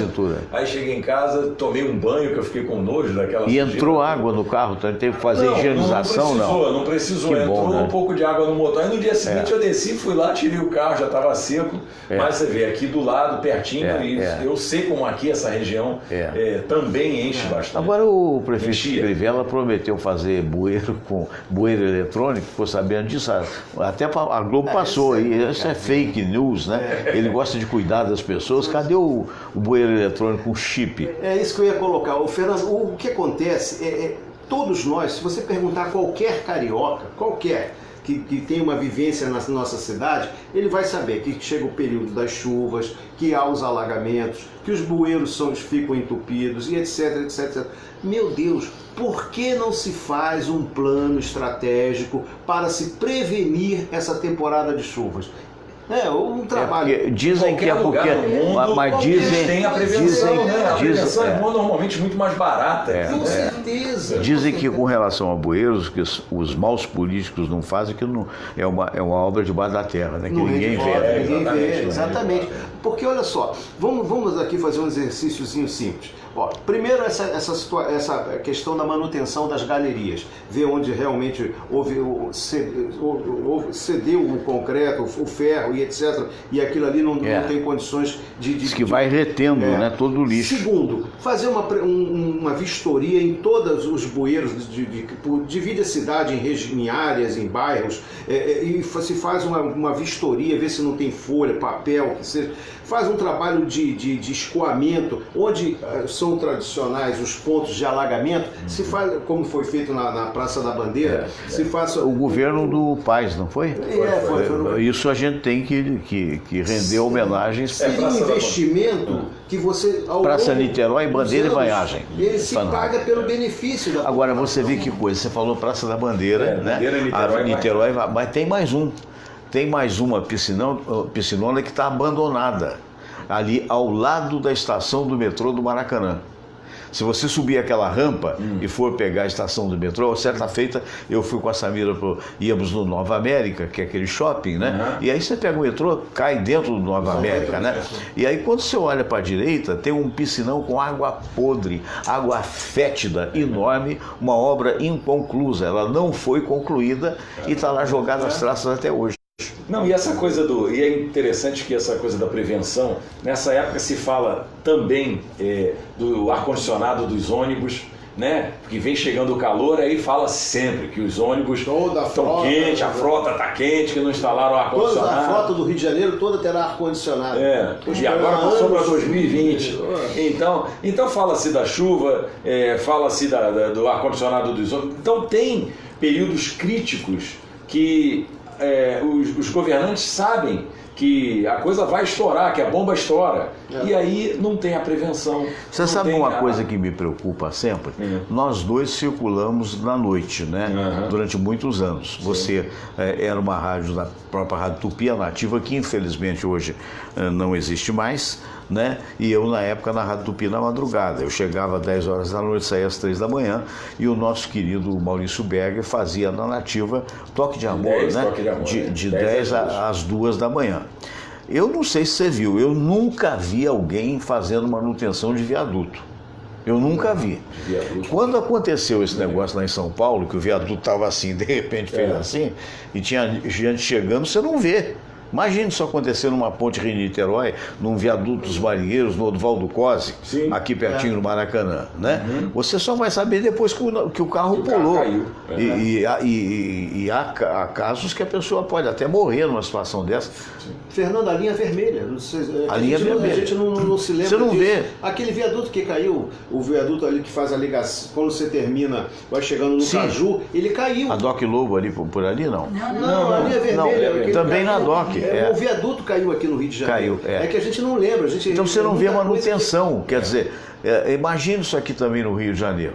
C: Aí cheguei em casa, tomei um banho, que eu fiquei com nojo daquela
A: sujeira. Entrou água no carro, então teve que fazer higienização,
C: não precisou. Entrou um pouco de água no motor. Aí no dia seguinte eu desci, fui lá, tirei o carro, já estava seco. Mas você vê, aqui do lado, pertinho, eu sei como aqui essa região também enche bastante.
A: Agora o prefeito Crivella prometeu fazer bueiro com bueiro eletrônico, ficou sabendo disso, até a Globo passou aí, isso é fake news, né? Ele gosta de cuidar das pessoas, cadê o bueiro eletrônico com chip?
B: É isso que eu ia colocar. Fernando, o que acontece todos nós, se você perguntar a qualquer carioca, que tem uma vivência na nossa cidade, ele vai saber que chega o período das chuvas, que há os alagamentos, que os bueiros ficam entupidos e etc, etc. Meu Deus, por que não se faz um plano estratégico para se prevenir essa temporada de chuvas? Um trabalho.
A: Dizem que é porque. Mas dizem.
C: Tem a prevenção, né? A prevenção é normalmente muito mais barata.
B: Com certeza.
A: Dizem que com relação a bueiros, que os maus políticos não fazem, que não, é uma obra debaixo da terra, né? Que ninguém vê.
B: Ninguém vê, exatamente. Porque olha só, vamos aqui fazer um exercíciozinho simples. Primeiro essa questão da manutenção das galerias, ver onde realmente cedeu o concreto, o ferro bairro e etc. E aquilo ali não tem condições de...
A: Diz que vai retendo, né, todo o lixo.
B: Segundo, fazer uma vistoria em todos os bueiros, divide a cidade em áreas, em bairros, e se faz uma vistoria, vê se não tem folha, papel, que seja. Faz um trabalho de escoamento, onde são tradicionais os pontos de alagamento, se faz, como foi feito na Praça da Bandeira, se faça...
A: O governo do Paes, não foi?
B: Foi.
A: Isso a gente tem que render homenagens.
B: Seria um investimento que você...
A: Praça Niterói, Bandeira e Banhagem.
B: Ele se paga pelo benefício da...
A: Agora, você vê que coisa, você falou Praça da Bandeira, né?
C: Bandeira,
A: Niterói, mas tem mais um. Tem mais uma piscinona que está abandonada, ali ao lado da estação do metrô do Maracanã. Se você subir aquela rampa e for pegar a estação do metrô, certa feita eu fui com a Samira, íamos no Nova América, que é aquele shopping, né? E aí você pega o metrô, cai dentro do Nova América, né? E aí quando você olha para a direita, tem um piscinão com água podre, água fétida, enorme, uma obra inconclusa. Ela não foi concluída e está lá jogada as traças até hoje.
C: Não, e essa coisa e é interessante que essa coisa da prevenção, nessa época se fala também do ar-condicionado dos ônibus, né? Porque vem chegando o calor, aí fala sempre que os ônibus estão quentes, a frota está quente, que não instalaram ar-condicionado.
B: Toda a frota do Rio de Janeiro toda terá ar-condicionado.
C: E agora passou para 2020. Então fala-se da chuva, fala-se do ar-condicionado dos ônibus. Então tem períodos críticos que os governantes sabem que a coisa vai estourar, que a bomba estoura. E aí não tem a prevenção.
A: Você sabe uma coisa que me preocupa sempre? Nós dois circulamos na noite, né? Durante muitos anos. Você era uma rádio da própria Rádio Tupi, a Nativa, que infelizmente hoje não existe mais, né? E eu na época na Rádio Tupi na madrugada. Eu chegava às 10 horas da noite, saía às 3 da manhã, e o nosso querido Maurício Berger fazia na Nativa Toque de Amor, né? De 10 às 2 da manhã. Eu não sei se você viu, eu nunca vi alguém fazendo manutenção de viaduto. Eu nunca vi. Quando aconteceu esse negócio lá em São Paulo, que o viaduto estava assim, de repente fez assim, e tinha gente chegando, você não vê. Imagina isso acontecer numa ponte Rio-Niterói, num viaduto dos Marinheiros, no Oswaldo Cosi, aqui pertinho do Maracanã, né? Você só vai saber depois que o carro pulou.
C: Caiu.
A: E há casos que a pessoa pode até morrer numa situação dessa.
B: Fernando, a linha vermelha.
A: A linha vermelha.
B: A gente não se lembra
A: Você não
B: disso.
A: vê.
B: Aquele viaduto que caiu, o viaduto ali que faz a ligação, quando você termina, vai chegando no Caju, ele caiu.
A: A Doc Lobo ali, por ali, não?
B: Não, a linha vermelha.
A: Também na Doc.
B: O viaduto caiu aqui no Rio de Janeiro.
A: Caiu,
B: É que a gente não lembra.
A: Então você não vê manutenção. Quer dizer, imagina isso aqui também no Rio de Janeiro.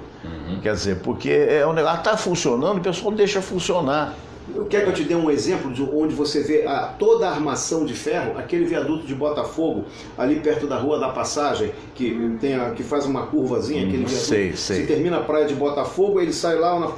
A: Quer dizer, porque o negócio está funcionando, o pessoal deixa funcionar.
B: Quer que eu te dê um exemplo de onde você vê toda a armação de ferro, aquele viaduto de Botafogo, ali perto da Rua da Passagem, que faz uma curvazinha, aquele viaduto.
A: Sei.
B: Se termina a praia de Botafogo, ele sai lá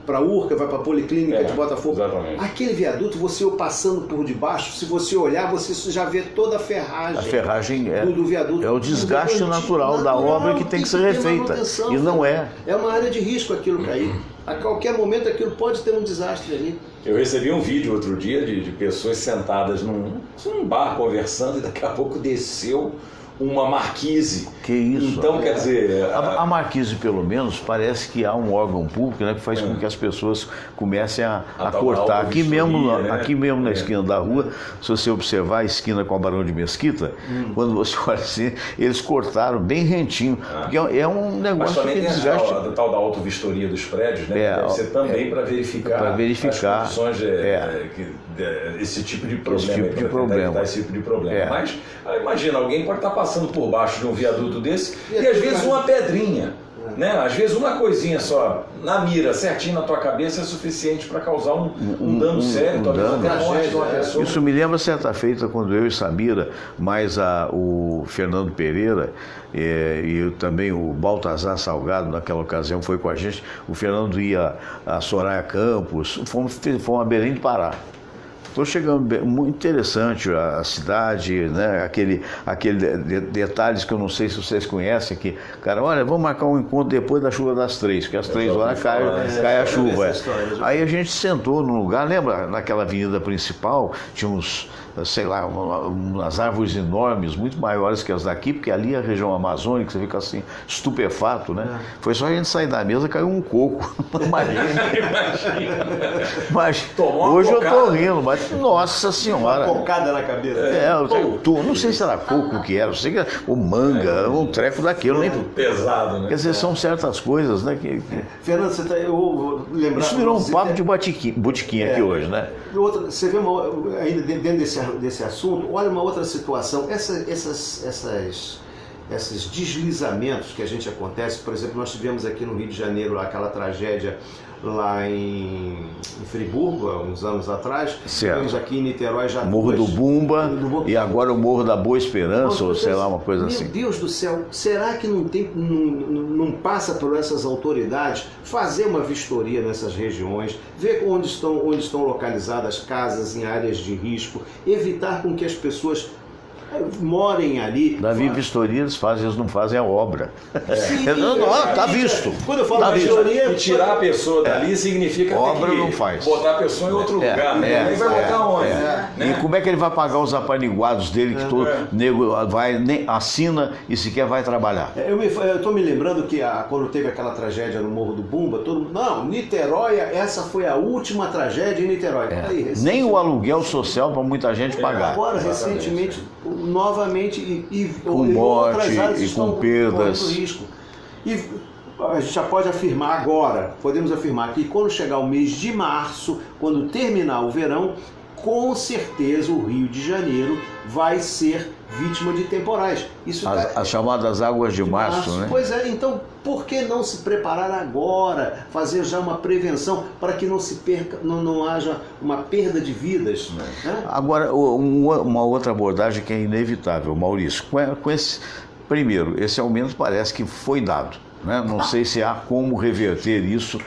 B: para Urca, vai para a Policlínica de Botafogo.
C: Exatamente.
B: Aquele viaduto, você passando por debaixo, se você olhar, você já vê toda a ferragem.
A: A ferragem
B: do viaduto.
A: É o desgaste natural da obra que tem que ser refeita. E não é.
B: É uma área de risco aquilo cair. A qualquer momento aquilo pode ter um desastre ali.
C: Eu recebi um vídeo outro dia de pessoas sentadas num bar conversando e daqui a pouco desceu uma marquise.
A: Que isso?
C: Então, quer dizer...
A: A marquise, pelo menos, parece que há um órgão público, né, que faz com que as pessoas comecem a cortar. Aqui mesmo na esquina da rua, se você observar a esquina com a Barão de Mesquita, quando você olha assim, eles cortaram bem rentinho. Porque é um negócio que desgaste.
C: Mas também tem a tal da autovistoria dos prédios, né? Que deve ser também para verificar as condições esse tipo de problema. Esse tipo de problema. Mas imagina, alguém pode estar passando por baixo de um viaduto desse e às vezes uma pedrinha, né? Às vezes uma coisinha só na mira, certinho na tua cabeça, é suficiente para causar um dano sério, talvez até a morte de uma pessoa.
A: Isso me lembra certa feita quando eu e Samira, mais o Fernando Pereira e também o Baltazar Salgado, naquela ocasião foi com a gente. O Fernando ia a Soraya Campos, fomos a Belém do Pará. Estou chegando, muito interessante a cidade, né? Aquele detalhes que eu não sei se vocês conhecem aqui. Cara, olha, vamos marcar um encontro depois da chuva das 3, porque às 3 horas cai a chuva. Aí a gente sentou num lugar, lembra naquela avenida principal, tinha uns sei lá, umas árvores enormes, muito maiores que as daqui, porque ali é a região amazônica, você fica assim, estupefato, né? Foi só a gente sair da mesa, caiu um coco. Imagina. Mas hoje eu tô rindo, mas nossa senhora.
B: Uma cocada na cabeça.
A: Não sei se era coco que era, sei que era, ou manga, um treco daquilo. Nem...
C: pesado, né?
A: Quer dizer, são certas coisas, né?
B: Fernando, eu vou lembrar...
A: Isso virou um papo de botiquim aqui hoje, né?
B: Você vê, ainda dentro desse assunto, olha uma outra situação. Esses deslizamentos que a gente acontece, por exemplo, nós tivemos aqui no Rio de Janeiro aquela tragédia lá em Friburgo, há uns anos atrás. Tivemos aqui em Niterói já
A: Morro do Bumba e agora o Morro da Boa Esperança, ou sei lá, uma coisa assim.
B: Meu Deus do céu, será que não passa por essas autoridades fazer uma vistoria nessas regiões, ver onde estão localizadas casas em áreas de risco, evitar com que as morem ali.
A: Davi, vistoria eles não fazem a obra. Tá visto.
B: Quando eu falo vistoria...
C: E tirar a pessoa dali significa
A: obra
C: que
A: não faz.
C: Botar a pessoa em outro lugar. Ele vai botar onde?
A: E como é que ele vai pagar os apaniguados dele, que todo nego assina e sequer vai trabalhar?
B: Eu estou me lembrando que quando teve aquela tragédia no Morro do Bumba, todo mundo... Não, Niterói, essa foi a última tragédia em Niterói.
A: Nem o aluguel social para muita gente pagar.
B: Agora, recentemente... novamente
A: com morte e com perdas.
B: Risco. E a gente já pode afirmar agora, podemos afirmar que quando chegar o mês de março, quando terminar o verão, com certeza o Rio de Janeiro vai ser vítima de temporais.
A: As chamadas águas de março, né?
B: Pois é, então por que não se preparar agora, fazer já uma prevenção para que não se perca, não haja uma perda de vidas? Né?
A: Agora, uma outra abordagem que é inevitável, Maurício, primeiro, esse aumento parece que foi dado, né? Não sei se há como reverter isso.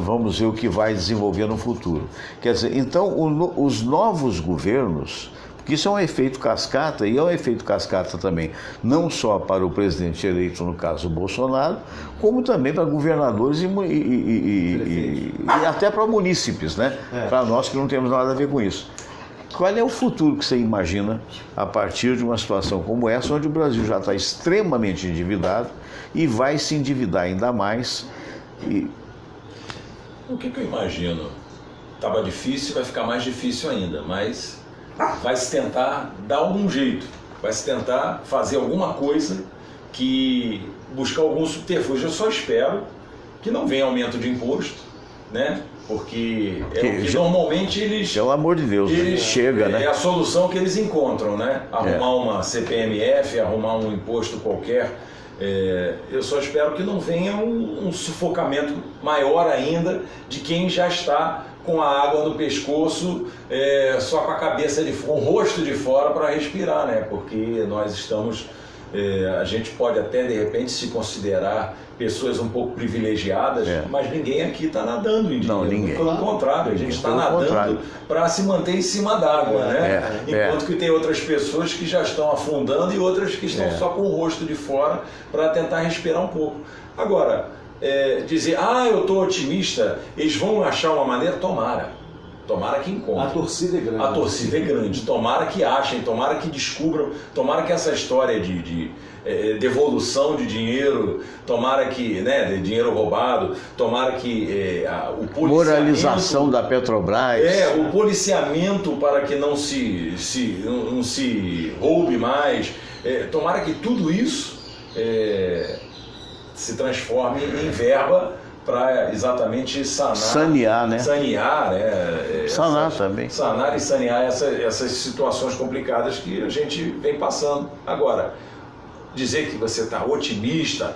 A: Vamos ver o que vai desenvolver no futuro. Quer dizer, então os novos governos, porque isso é um efeito cascata, e é um efeito cascata também, não só para o presidente eleito, no caso Bolsonaro, como também para governadores e até para munícipes, né? Para nós que não temos nada a ver com isso. Qual é o futuro que você imagina a partir de uma situação como essa, onde o Brasil já está extremamente endividado e vai se endividar ainda mais?
C: O que eu imagino? Estava difícil, vai ficar mais difícil ainda, mas vai se tentar dar algum jeito, vai se tentar fazer alguma coisa, que buscar algum subterfúgio. Eu só espero que não venha aumento de imposto, né? Porque o que normalmente eles...
A: Pelo amor de Deus, chega, né?
C: É a solução que eles encontram, né? Arrumar uma CPMF, arrumar um imposto qualquer. Eu só espero que não venha um sufocamento maior ainda de quem já está com a água no pescoço, só com a cabeça com o rosto de fora para respirar, né? Porque nós estamos... a gente pode até de repente se considerar pessoas um pouco privilegiadas, mas ninguém aqui está nadando em dinheiro.
A: Não, ninguém.
C: Pelo contrário, a gente está nadando para se manter em cima d'água, né? Enquanto que tem outras pessoas que já estão afundando e outras que estão só com o rosto de fora para tentar respirar um pouco. Agora, dizer, eu estou otimista, eles vão achar uma maneira, tomara que encontrem.
B: A torcida é grande.
C: A torcida é grande. Tomara que achem, tomara que descubram, tomara que essa história de devolução de dinheiro, tomara que, de dinheiro roubado, tomara que o policiamento...
A: Moralização da Petrobras.
C: O policiamento para que não se roube mais. Tomara que tudo isso se transforme em verba para exatamente
A: sanear, né?
C: Sanar
A: também.
C: Sanar e sanear essas situações complicadas que a gente vem passando. Agora, dizer que você está otimista,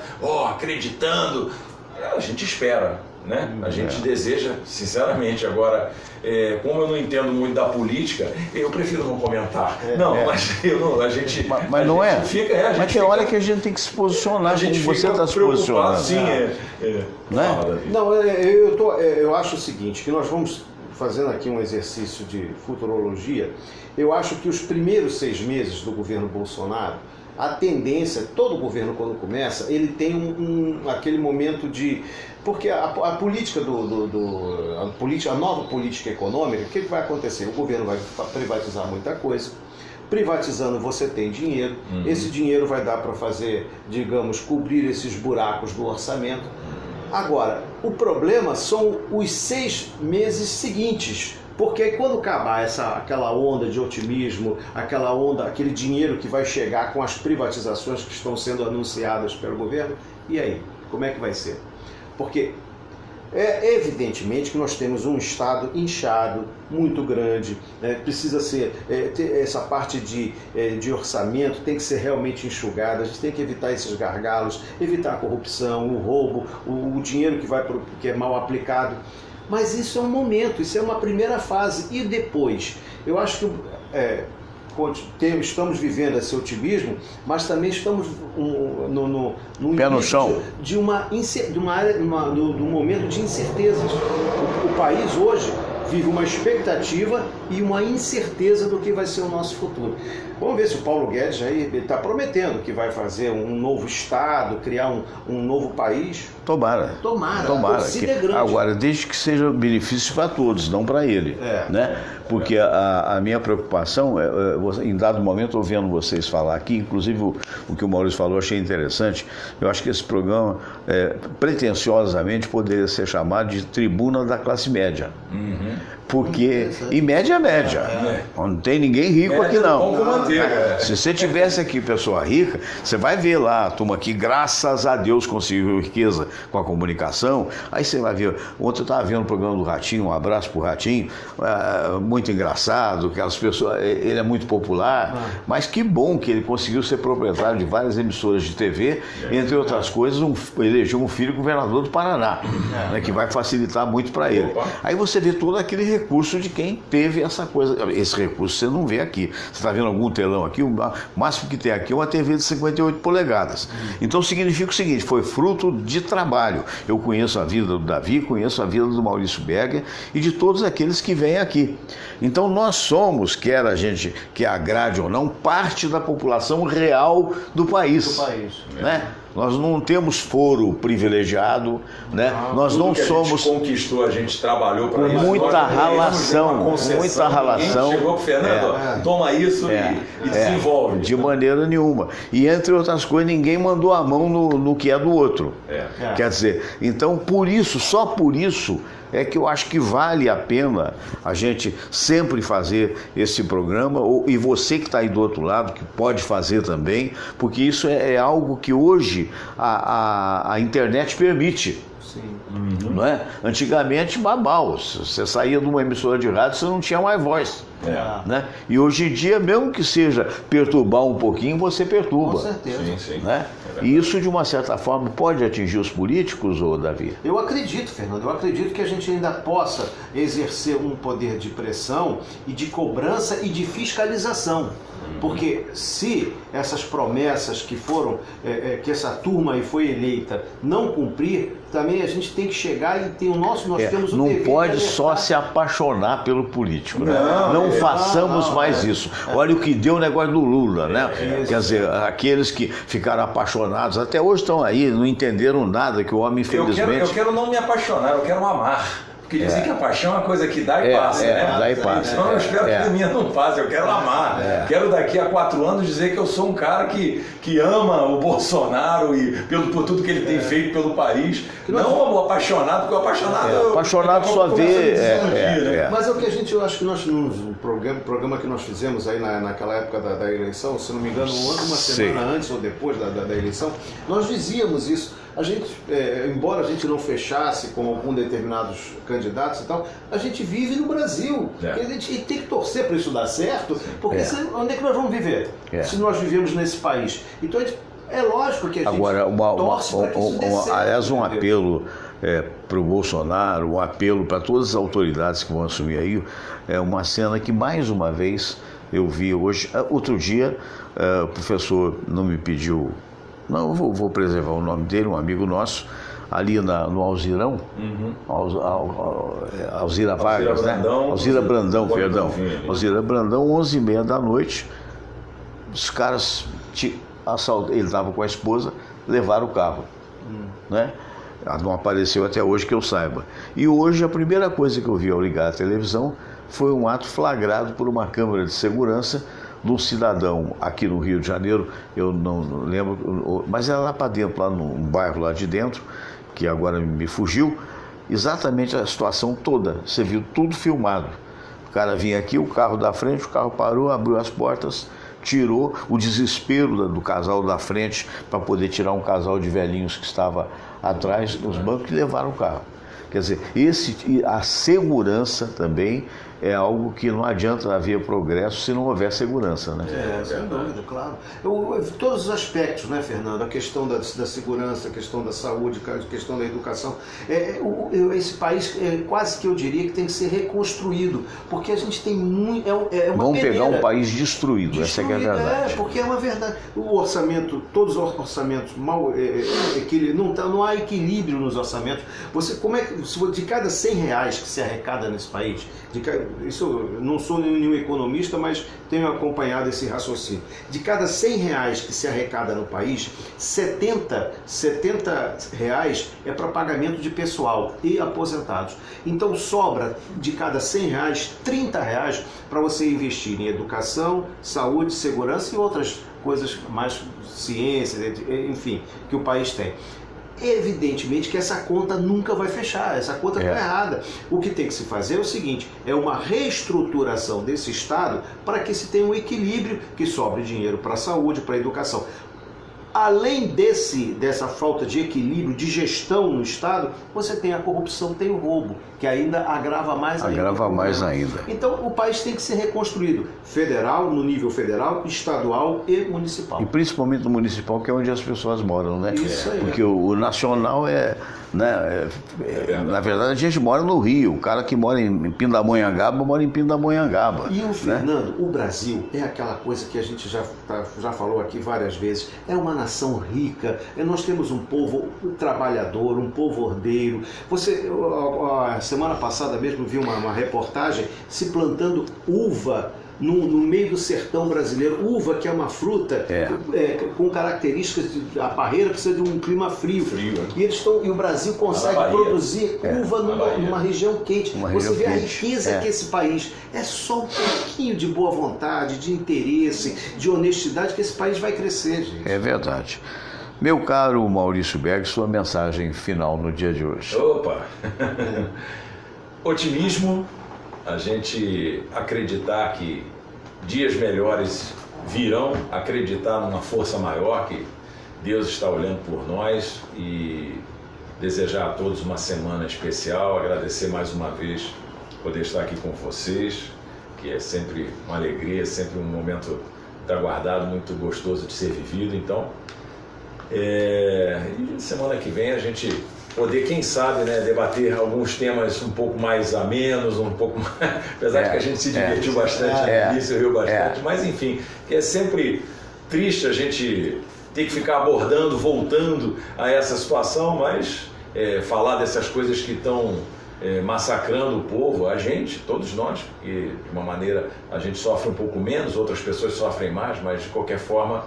C: acreditando, a gente espera, né? A gente deseja, sinceramente. Agora, como eu não entendo muito da política, eu prefiro não comentar. Mas a gente...
A: Mas não é?
C: Mas
A: tem hora que a gente tem que se posicionar como você está se posicionando.
C: Sim,
A: né?
B: Não, eu acho o seguinte, que nós vamos fazendo aqui um exercício de futurologia. Eu acho que os primeiros 6 meses do governo Bolsonaro, a tendência, todo governo quando começa, ele tem aquele momento de... Porque a política a nova política econômica, o que vai acontecer? O governo vai privatizar muita coisa. Privatizando você tem dinheiro, esse dinheiro vai dar para fazer, digamos, cobrir esses buracos do orçamento. Agora, o problema são os 6 meses seguintes, porque aí quando acabar aquela onda de otimismo, aquele dinheiro que vai chegar com as privatizações que estão sendo anunciadas pelo governo, e aí, como é que vai ser? Porque é evidentemente que nós temos um Estado inchado, muito grande, precisa ser, essa parte de orçamento tem que ser realmente enxugada, a gente tem que evitar esses gargalos, evitar a corrupção, o roubo, o dinheiro que é mal aplicado. Mas isso é um momento, isso é uma primeira fase. E depois, eu acho que estamos vivendo esse otimismo, mas também estamos no
A: pé no chão
B: de um momento de incertezas. O país hoje vive uma expectativa e uma incerteza do que vai ser o nosso futuro. Vamos ver se o Paulo Guedes aí está prometendo que vai fazer um novo Estado, criar um novo país.
A: Tomara. Agora, desde que seja benefício para todos, não para ele. Né? Porque a minha preocupação, em dado momento, ouvindo vocês falar aqui, inclusive o que o Maurício falou, achei interessante. Eu acho que esse programa, pretensiosamente, poderia ser chamado de Tribuna da Classe Média. Porque, em média é média. Não tem ninguém rico aqui, não. Se você tivesse aqui pessoa rica, você vai ver lá, a turma aqui, graças a Deus, conseguiu riqueza com a comunicação. Aí você vai ver, ontem eu estava vendo o programa do Ratinho, um abraço pro Ratinho, muito engraçado, aquelas pessoas, ele é muito popular, mas que bom que ele conseguiu ser proprietário de várias emissoras de TV, entre outras coisas, elegeu um filho governador do Paraná, né, que vai facilitar muito para ele. Aí você vê todo aquele recurso de quem teve essa coisa. Esse recurso você não vê aqui. Você está vendo algum telão aqui? O máximo que tem aqui é uma TV de 58 polegadas. Então significa o seguinte, foi fruto de trabalho. Eu conheço a vida do Davi, conheço a vida do Maurício Berger e de todos aqueles que vêm aqui. Então nós somos, quer a gente que agrade ou não, parte da população real do país. Né? Nós não temos foro privilegiado, né? Nós não somos...
C: A gente conquistou, a gente trabalhou para isso.
A: Muita ralação.
C: Chegou pro Fernando, toma isso e desenvolve.
A: De maneira nenhuma. E entre outras coisas, ninguém mandou a mão no que é do outro. Quer dizer, então por isso, só por isso, é que eu acho que vale a pena a gente sempre fazer esse programa, e você que está aí do outro lado, que pode fazer também, porque isso é algo que hoje a internet permite.
B: Sim.
A: Não é? Antigamente, babau, você saía de uma emissora de rádio, você não tinha mais voz. Né? E hoje em dia, mesmo que seja perturbar um pouquinho, você perturba.
B: Com certeza.
C: Sim.
A: Né? E isso, de uma certa forma, pode atingir os políticos, ô Davi?
B: Eu acredito, Fernando, que a gente ainda possa exercer um poder de pressão e de cobrança e de fiscalização. Porque se essas promessas que foram, que essa turma aí foi eleita, não cumprir, também a gente tem que chegar e tem nós temos o
A: não
B: dever
A: pode
B: de
A: só se apaixonar pelo político, né? Não façamos mais isso. Olha o que deu o negócio do Lula, né? Quer dizer, aqueles que ficaram apaixonados, até hoje estão aí, não entenderam nada, que o homem, infelizmente...
C: Eu quero não me apaixonar, eu quero amar. Porque dizem que a paixão é uma coisa que dá e passa, né?
A: Dá e passa.
C: Então eu espero que a minha não passe, eu quero amar. Quero daqui a 4 anos dizer que eu sou um cara que ama o Bolsonaro e por tudo que ele tem feito pelo país. Não o apaixonado, porque o apaixonado...
A: apaixonado só vê...
B: Mas é o que eu acho que nós, no programa que nós fizemos aí naquela época da eleição, se não me engano, uma semana antes ou depois da eleição, nós dizíamos isso. A gente, embora a gente não fechasse com algum determinados candidatos e tal, a gente vive no Brasil. A gente tem que torcer para isso dar certo, porque onde é que nós vamos viver? Se nós vivemos nesse país. Então é lógico que a gente torce para que isso dê certo.
A: Aliás, um apelo para o Bolsonaro, um apelo para todas as autoridades que vão assumir aí, é uma cena que mais uma vez eu vi hoje. Outro dia, o professor não me pediu... Não, eu vou preservar o nome dele, um amigo nosso, ali no Alzirão, Alzira Vargas, né? Alzira Brandão, perdão. Alzira Brandão, 11h30 da noite, os caras ele estava com a esposa, levaram o carro, né? Não apareceu até hoje que eu saiba. E hoje a primeira coisa que eu vi ao ligar a televisão foi um ato flagrado por uma câmera de segurança de um cidadão aqui no Rio de Janeiro, eu não lembro, mas era lá para dentro, lá num bairro lá de dentro, que agora me fugiu, exatamente a situação toda, você viu tudo filmado. O cara vinha aqui, o carro da frente, o carro parou, abriu as portas, tirou o desespero do casal da frente para poder tirar um casal de velhinhos que estava atrás dos bancos e levaram o carro. Quer dizer, a segurança também é algo que não adianta haver progresso se não houver segurança, né?
B: Sem dúvida, claro. Todos os aspectos, né, Fernando? A questão da segurança, a questão da saúde, a questão da educação. Esse país, quase que eu diria que tem que ser reconstruído, porque a gente tem muito...
A: Vamos pegar um país destruído, essa que é a verdade.
B: Porque é uma verdade. O orçamento, todos os orçamentos mal não há equilíbrio nos orçamentos. De cada 100 reais que se arrecada nesse país, isso eu não sou nenhum economista, mas tenho acompanhado esse raciocínio. De cada 100 reais que se arrecada no país, 70 reais é para pagamento de pessoal e aposentados. Então sobra de cada 100 reais, 30 reais para você investir em educação, saúde, segurança e outras coisas mais, ciência, enfim, que o país tem. Evidentemente que essa conta nunca vai fechar, essa conta está errada. O que tem que se fazer é o seguinte, é uma reestruturação desse Estado para que se tenha um equilíbrio, que sobre dinheiro para a saúde, para a educação. Além dessa falta de equilíbrio, de gestão no Estado, você tem a corrupção, tem o roubo, que ainda agrava mais ainda. Então o país tem que ser reconstruído, federal, no nível federal, estadual e municipal.
A: E principalmente no municipal, que é onde as pessoas moram, né?
B: Isso aí.
A: Porque o nacional na verdade a gente mora no Rio, o cara que mora em Pindamonhangaba mora em Pindamonhangaba.
B: E o Fernando, o Brasil é aquela coisa que a gente já falou aqui várias vezes, é uma nação rica, nós temos um povo trabalhador, um povo ordeiro. A semana passada mesmo vi uma reportagem se plantando uva no meio do sertão brasileiro, uva que é uma fruta com características a parreira precisa de um clima frio. E o Brasil consegue produzir uva numa região quente. Você vê a riqueza que esse país é só um pouquinho de boa vontade, de interesse, de honestidade que esse país vai crescer, gente.
A: É verdade. Meu caro Maurício Berg, sua mensagem final no dia de hoje.
C: Opa! Otimismo, a gente acreditar que dias melhores virão, acreditar numa força maior, que Deus está olhando por nós, e desejar a todos uma semana especial, agradecer mais uma vez poder estar aqui com vocês, que é sempre uma alegria, sempre um momento muito aguardado, muito gostoso de ser vivido. Então, e semana que vem a gente poder, quem sabe, debater alguns temas um pouco mais amenos, um pouco mais... apesar de que a gente se divertiu bastante no início, riu bastante, mas enfim, é sempre triste a gente ter que ficar abordando, voltando a essa situação, mas falar dessas coisas que estão massacrando o povo, a gente, todos nós, que de uma maneira a gente sofre um pouco menos, outras pessoas sofrem mais, mas de qualquer forma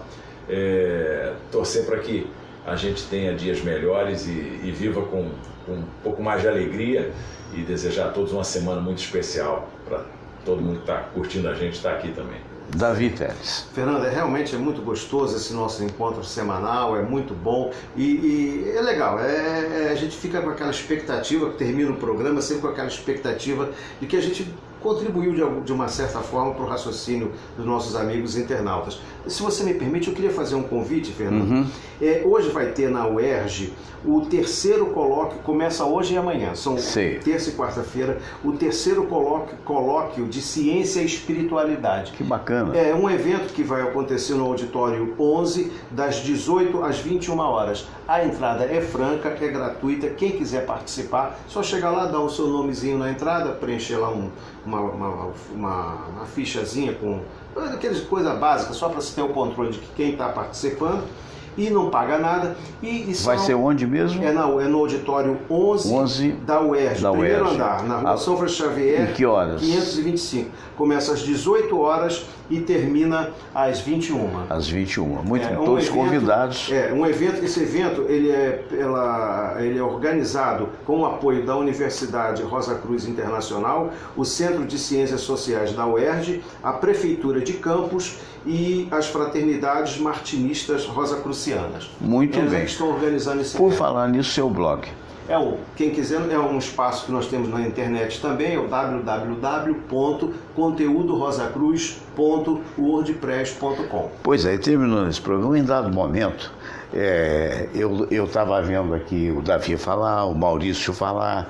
C: torcer para que a gente tenha dias melhores e viva com um pouco mais de alegria, e desejar a todos uma semana muito especial, para todo mundo que está curtindo a gente estar aqui também.
A: Davi Teles.
B: Fernando, realmente é muito gostoso esse nosso encontro semanal, é muito bom e é legal, a gente fica com aquela expectativa, termina o programa sempre com aquela expectativa de que a gente contribuiu de uma certa forma para o raciocínio dos nossos amigos internautas. Se você me permite, eu queria fazer um convite, Fernando. Hoje vai ter na UERJ o terceiro colóquio, começa hoje e amanhã, são terça e quarta-feira, o terceiro colóquio de ciência e espiritualidade.
A: Que bacana.
B: É um evento que vai acontecer no Auditório 11, das 18 às 21 horas. A entrada é franca, é gratuita, quem quiser participar, só chegar lá, dar o seu nomezinho na entrada, preencher lá uma fichazinha com aquelas coisas básicas, só para se ter o controle de quem está participando. e não paga nada.
A: Vai ser onde mesmo?
B: É no auditório 11 da UERJ, primeiro andar, na rua São Francisco Xavier.
A: E que horas?
B: 525. Começa às 18 horas e termina às 21.
A: Às 21. Muito bem, todos convidados.
B: Esse evento ele é organizado com o apoio da Universidade Rosa Cruz Internacional, o Centro de Ciências Sociais da UERJ, a Prefeitura de Campos e as Fraternidades Martinistas Rosacrucianas.
A: Muito bem.
B: Eles estão organizando esse
A: Por
B: evento.
A: falar nisso, seu blog.
B: Quem quiser, é um espaço que nós temos na internet também, é o www.conteudorosacruz.wordpress.com.
A: Pois é, terminando esse programa, em dado momento, eu estava vendo aqui o Davi falar, o Maurício falar,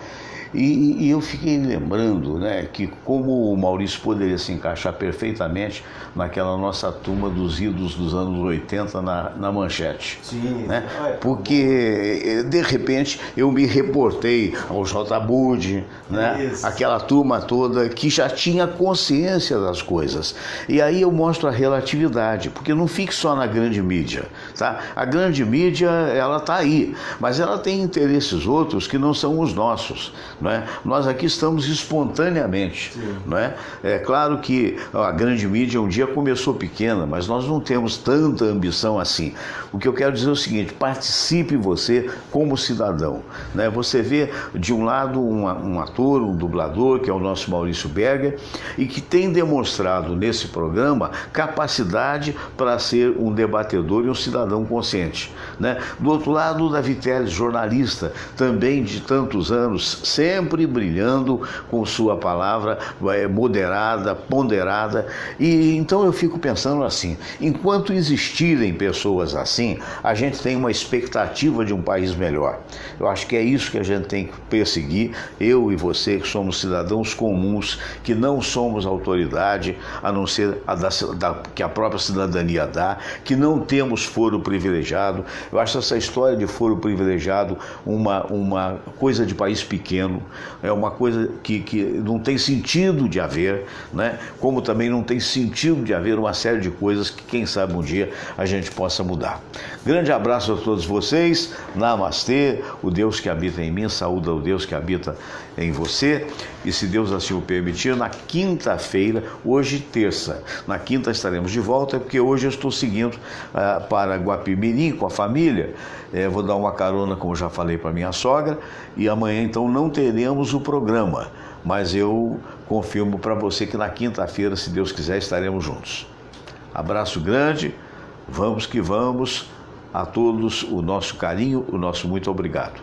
A: e eu fiquei lembrando, né, que como o Maurício poderia se encaixar perfeitamente naquela nossa turma dos ídolos dos anos 80 na Manchete.
B: Sim.
A: Né? Porque, de repente, eu me reportei ao J. Bud, né? Aquela turma toda que já tinha consciência das coisas. E aí eu mostro a relatividade, porque não fique só na grande mídia. Tá? A grande mídia, ela está aí, mas ela tem interesses outros que não são os nossos. Não é? Nós aqui estamos espontaneamente. Não é? É claro que a grande mídia um dia começou pequena, mas nós não temos tanta ambição assim. O que eu quero dizer é o seguinte: participe você como cidadão. Né? Você vê de um lado um ator, um dublador, que é o nosso Maurício Berger, e que tem demonstrado nesse programa capacidade para ser um debatedor e um cidadão consciente. Né? Do outro lado, o Davi Teles, jornalista, também de tantos anos, sempre brilhando com sua palavra moderada, ponderada. E então eu fico pensando assim: enquanto existirem pessoas assim, a gente tem uma expectativa de um país melhor. Eu acho que é isso que a gente tem que perseguir, eu e você, que somos cidadãos comuns, que não somos autoridade, a não ser que a própria cidadania dá, que não temos foro privilegiado. Eu acho essa história de foro privilegiado uma coisa de país pequeno, é uma coisa que não tem sentido de haver, né? Como também não tem sentido de haver uma série de coisas que, quem sabe, um dia a gente possa mudar. Grande abraço a todos vocês, namastê, o Deus que habita em mim, saúda o Deus que habita em você, e se Deus assim o permitir, na quinta-feira, hoje terça, na quinta estaremos de volta, porque hoje eu estou seguindo para Guapimirim com a família, vou dar uma carona, como já falei, para minha sogra, e amanhã então não teremos o programa, mas eu confirmo para você que na quinta-feira, se Deus quiser, estaremos juntos. Abraço grande, vamos que vamos, a todos o nosso carinho, o nosso muito obrigado.